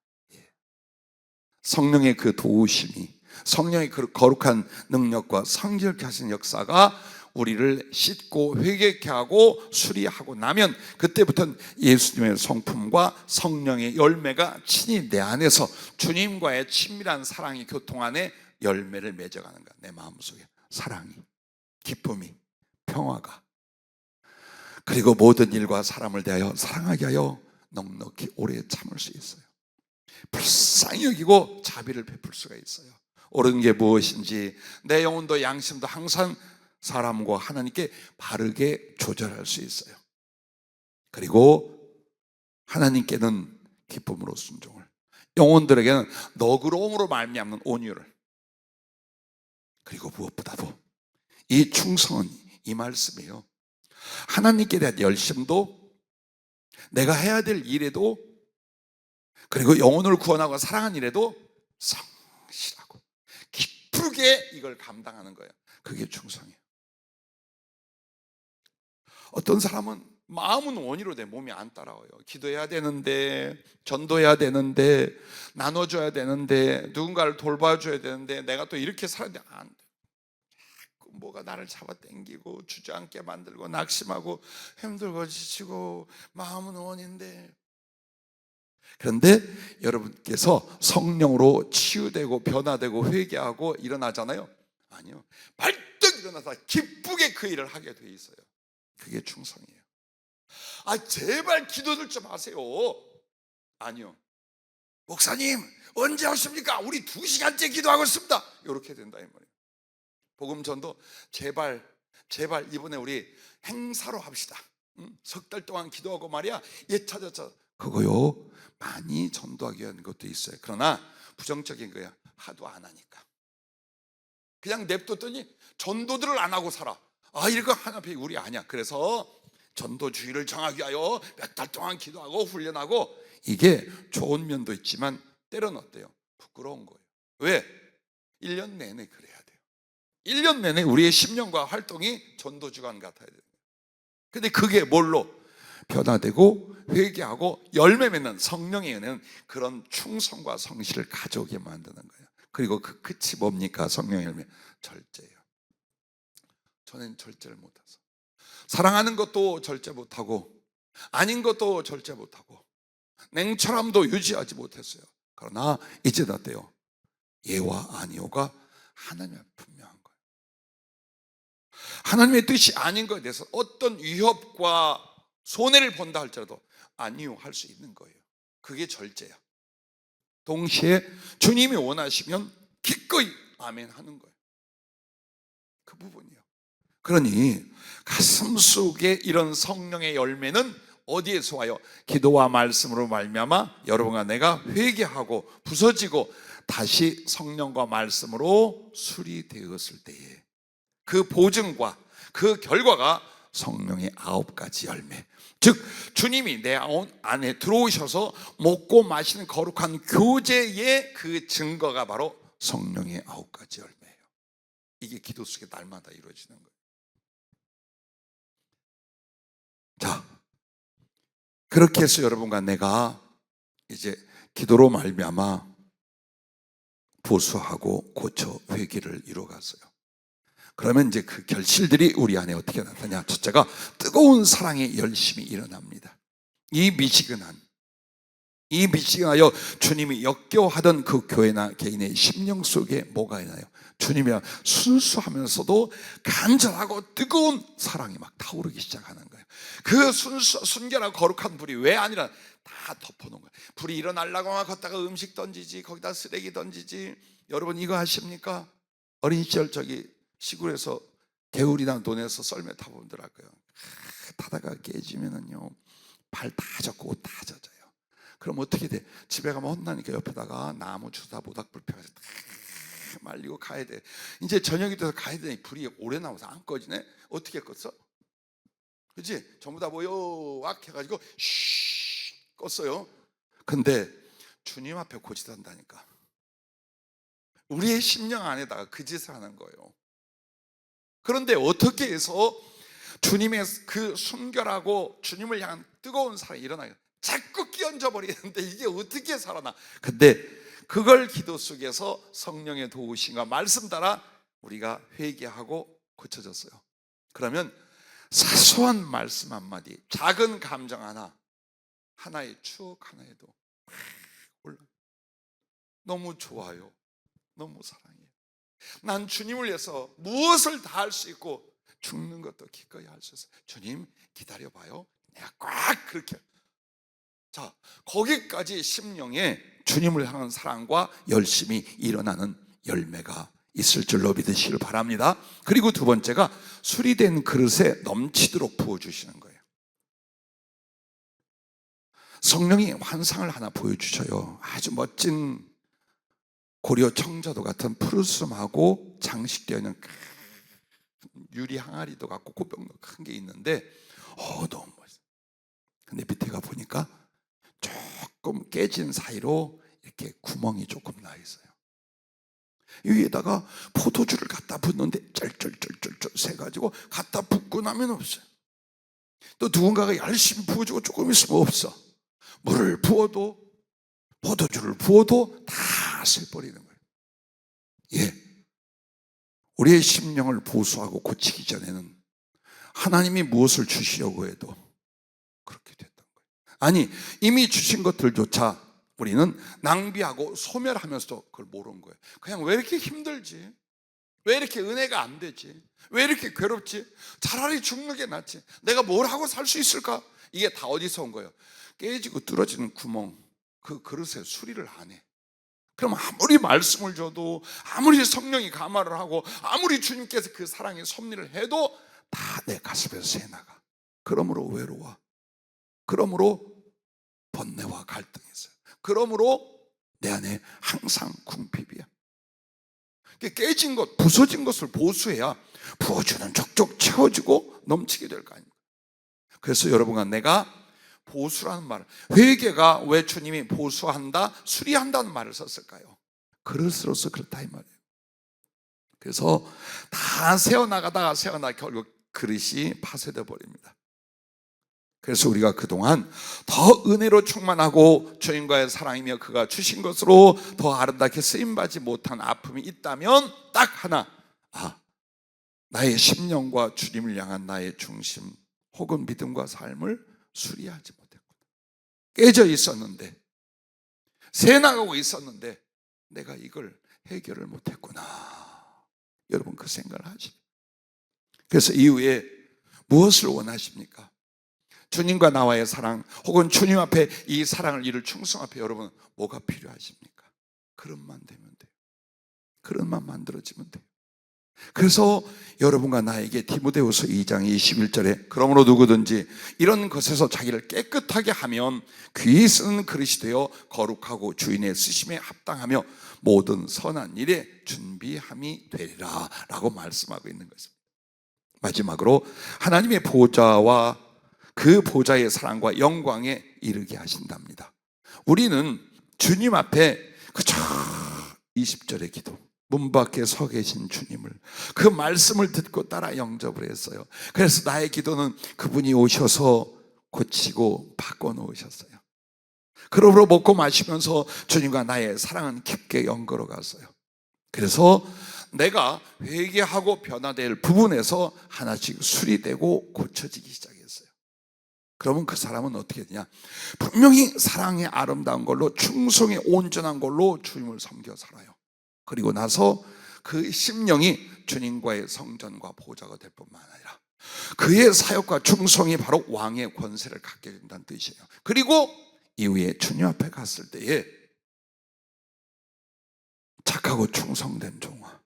성령의 그 도우심이, 성령의 그 거룩한 능력과 성결케 하신 역사가 우리를 씻고 회개케 하고 수리하고 나면 그때부터는 예수님의 성품과 성령의 열매가 친히 내 안에서 주님과의 친밀한 사랑이 교통 안에 열매를 맺어가는 거야. 내 마음속에 사랑이, 기쁨이, 평화가, 그리고 모든 일과 사람을 대하여 사랑하게 하여 넉넉히 오래 참을 수 있어요. 불쌍히 여기고 자비를 베풀 수가 있어요. 옳은 게 무엇인지 내 영혼도 양심도 항상 사람과 하나님께 바르게 조절할 수 있어요. 그리고 하나님께는 기쁨으로 순종을, 영혼들에게는 너그러움으로 말미암는 온유를, 그리고 무엇보다도 이 충성은 이 말씀이에요. 하나님께 대한 열심도, 내가 해야 될 일에도, 그리고 영혼을 구원하고 사랑하는 일에도 성실하고 기쁘게 이걸 감당하는 거예요. 그게 충성이에요. 어떤 사람은 마음은 원의로 돼 몸이 안 따라와요. 기도해야 되는데, 전도해야 되는데, 나눠줘야 되는데, 누군가를 돌봐줘야 되는데, 내가 또 이렇게 살아야 돼. 안 돼. 뭐가 나를 잡아당기고 주저앉게 만들고 낙심하고 힘들고 지치고 마음은 원인데. 그런데 여러분께서 성령으로 치유되고 변화되고 회개하고 일어나잖아요. 아니요, 발떡 일어나서 기쁘게 그 일을 하게 돼 있어요. 그게 충성이에요. 제발 기도들 좀 하세요. 아니요, 목사님 언제 오십니까? 우리 2시간째 기도하고 있습니다. 이렇게 된다 이 말이에요. 복음 전도 제발 이번에 우리 행사로 합시다. 석 달 동안 기도하고 말이야, 찾아서 그거요 많이 전도하기 위한 것도 있어요. 그러나 부정적인 거야. 하도 안 하니까 그냥 냅뒀더니 전도들을 안 하고 살아. 이거 하나님이 우리 아니야. 그래서 전도주의를 정하기 위하여 몇 달 동안 기도하고 훈련하고, 이게 좋은 면도 있지만 때로는 어때요? 부끄러운 거예요. 왜? 1년 내내 그래야 돼요. 1년 내내 우리의 심령과 활동이 전도주간 같아야 돼요. 근데 그게 뭘로? 변화되고 회개하고 열매 맺는 성령의 은혜는 그런 충성과 성실을 가져오게 만드는 거예요. 그리고 그 끝이 뭡니까? 성령의 열매, 절제예요. 저는 절제를 못해서 사랑하는 것도 절제 못하고 아닌 것도 절제 못하고 냉철함도 유지하지 못했어요. 그러나 이제 어때요? 예와 아니오가 하나님의 분명한 거예요. 하나님의 뜻이 아닌 것에 대해서 어떤 위협과 손해를 본다 할지라도 아니요 할 수 있는 거예요. 그게 절제야. 동시에 주님이 원하시면 기꺼이 아멘 하는 거예요. 그 부분이요. 그러니 가슴 속에 이런 성령의 열매는 어디에서 와요? 기도와 말씀으로 말미암아 여러분과 내가 회개하고 부서지고 다시 성령과 말씀으로 수리되었을 때에 그 보증과 그 결과가 성령의 9가지 열매, 즉 주님이 내 안에 들어오셔서 먹고 마시는 거룩한 교제의 그 증거가 바로 성령의 9가지 열매예요. 이게 기도 속에 날마다 이루어지는 거예요. 자, 그렇게 해서 여러분과 내가 이제 기도로 말미암아 보수하고 고쳐 회개를 이루어갔어요. 그러면 이제 그 결실들이 우리 안에 어떻게 나타나냐? 첫째가 뜨거운 사랑의 열심이 일어납니다. 이 미지근하여 주님이 역겨워하던 그 교회나 개인의 심령 속에 뭐가 있나요? 주님이랑 순수하면서도 간절하고 뜨거운 사랑이 막 타오르기 시작하는 거예요. 그 순결하고 거룩한 불이 왜 아니라 다 덮어놓은 거예요. 불이 일어나려고 하면 걷다가 음식 던지지, 거기다 쓰레기 던지지. 여러분 이거 아십니까? 어린 시절 저기 시골에서 개울이나 논에서 썰매 타보더라고요. 타다가 깨지면은요, 발 다 젖고 옷 다 젖어요. 그럼 어떻게 돼? 집에 가면 혼나니까 옆에다가 나무 주사 모닥불 펴서 다 말리고 가야 돼. 이제 저녁이 돼서 가야 되니 불이 오래 나와서 안 꺼지네. 어떻게 껐어? 그치? 전부 다 모여 왁 해가지고 쉬 껐어요. 근데 주님 앞에 고지한다니까. 우리의 심령 안에다가 그 짓을 하는 거예요. 그런데 어떻게 해서 주님의 그 순결하고 주님을 향한 뜨거운 사랑이 일어나요? 자꾸 끼얹어 버리는데 이게 어떻게 살아나? 근데 그걸 기도 속에서 성령의 도우심과 말씀 따라 우리가 회개하고 고쳐졌어요. 그러면 사소한 말씀 한마디, 작은 감정 하나의 추억 하나에도 올라. 너무 좋아요. 너무 사랑해요. 난 주님을 위해서 무엇을 다 할 수 있고 죽는 것도 기꺼이 할 수 있어요. 주님 기다려봐요. 내가 꽉 그렇게. 자, 거기까지 심령에 주님을 향한 사랑과 열심이 일어나는 열매가 있을 줄로 믿으시길 바랍니다. 그리고 두 번째가 수리된 그릇에 넘치도록 부어주시는 거예요. 성령이 환상을 하나 보여주셔요. 아주 멋진 고려 청자도 같은 푸르스름하고 장식되어 있는 유리 항아리도 같고 고병도 큰 게 있는데 너무 멋있어요. 근데 밑에가 보니까 조금 깨진 사이로 이렇게 구멍이 조금 나 있어요. 위에다가 포도주를 갖다 붓는데 쩔쩔쩔쩔 새가지고 갖다 붓고 나면 없어요. 또 누군가가 열심히 부어주고 조금 있으면 없어. 물을 부어도 포도주를 부어도 다 새버리는 거예요. 예, 우리의 심령을 보수하고 고치기 전에는 하나님이 무엇을 주시려고 해도 그렇게 됐던 거예요. 아니, 이미 주신 것들조차 우리는 낭비하고 소멸하면서도 그걸 모르는 거예요. 그냥 왜 이렇게 힘들지? 왜 이렇게 은혜가 안 되지? 왜 이렇게 괴롭지? 차라리 죽는 게 낫지. 내가 뭘 하고 살 수 있을까? 이게 다 어디서 온 거예요? 깨지고 뚫어지는 구멍, 그 그릇에 수리를 안 해. 그럼 아무리 말씀을 줘도, 아무리 성령이 감화를 하고, 아무리 주님께서 그 사랑의 섭리를 해도 다 내 가슴에서 새나가. 그러므로 외로워. 그러므로 번뇌와 갈등이 있어요. 그러므로 내 안에 항상 궁핍이야. 깨진 것, 부서진 것을 보수해야 부어주는 족족 채워지고 넘치게 될 거 아닙니까? 그래서 여러분과 내가 보수라는 말, 회개가 왜 주님이 보수한다, 수리한다는 말을 썼을까요? 그릇으로서 그렇다 이 말이에요. 그래서 다 세워나가다가 결국 그릇이 파쇄되어 버립니다. 그래서 우리가 그동안 더 은혜로 충만하고 주님과의 사랑이며 그가 주신 것으로 더 아름답게 쓰임받지 못한 아픔이 있다면 딱 하나, 나의 심령과 주님을 향한 나의 중심 혹은 믿음과 삶을 수리하지 못했구나. 깨져 있었는데, 새나가고 있었는데 내가 이걸 해결을 못했구나. 여러분 그 생각을 하십니까? 그래서 이후에 무엇을 원하십니까? 주님과 나와의 사랑, 혹은 주님 앞에 이 사랑을 이룰 충성 앞에 여러분 뭐가 필요하십니까? 그릇만 되면 돼요. 그릇만 만들어지면 돼요. 그래서 여러분과 나에게 디모데후서 2장 21절에 그러므로 누구든지 이런 것에서 자기를 깨끗하게 하면 귀히 쓰는 그릇이 되어 거룩하고 주인의 쓰심에 합당하며 모든 선한 일에 준비함이 되리라 라고 말씀하고 있는 것입니다. 마지막으로 하나님의 보좌와 그 보좌의 사랑과 영광에 이르게 하신답니다. 우리는 주님 앞에 그저 20절의 기도, 문 밖에 서 계신 주님을, 그 말씀을 듣고 따라 영접을 했어요. 그래서 나의 기도는 그분이 오셔서 고치고 바꿔놓으셨어요. 그러므로 먹고 마시면서 주님과 나의 사랑은 깊게 연걸어 갔어요. 그래서 내가 회개하고 변화될 부분에서 하나씩 수리되고 고쳐지기 시작했어요. 그러면 그 사람은 어떻게 되냐? 분명히 사랑의 아름다운 걸로, 충성의 온전한 걸로 주님을 섬겨 살아요. 그리고 나서 그 심령이 주님과의 성전과 보좌가 될 뿐만 아니라 그의 사역과 충성이 바로 왕의 권세를 갖게 된다는 뜻이에요. 그리고 이후에 주님 앞에 갔을 때에 착하고 충성된 종아,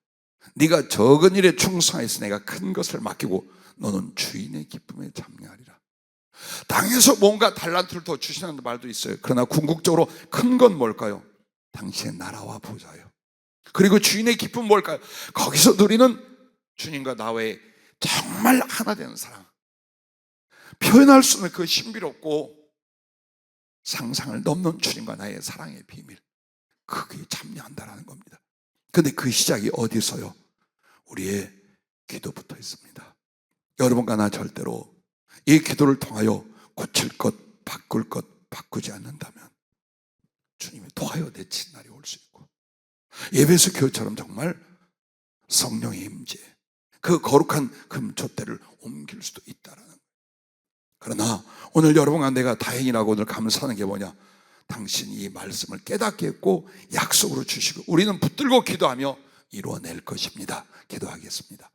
네가 적은 일에 충성하여서 내가 큰 것을 맡기고 너는 주인의 기쁨에 참여하리라. 당에서 뭔가 달란트를 더 주시는 말도 있어요. 그러나 궁극적으로 큰 건 뭘까요? 당신의 나라와 보좌요. 그리고 주인의 기쁨은 뭘까요? 거기서 누리는 주님과 나의 정말 하나 되는 사랑, 표현할 수 없는 그 신비롭고 상상을 넘는 주님과 나의 사랑의 비밀, 그게 참여한다라는 겁니다. 그런데 그 시작이 어디서요? 우리의 기도부터 있습니다. 여러분과 나 절대로 이 기도를 통하여 고칠 것, 바꿀 것, 바꾸지 않는다면 주님이 도하여 내친 날이 올 수 있고, 예배소 교회처럼 정말 성령의 임재, 그 거룩한 금촛대를 옮길 수도 있다라는 거예요. 그러나 오늘 여러분과 내가 다행이라고 오늘 감사하는 게 뭐냐? 당신이 이 말씀을 깨닫게 했고 약속으로 주시고 우리는 붙들고 기도하며 이루어낼 것입니다. 기도하겠습니다.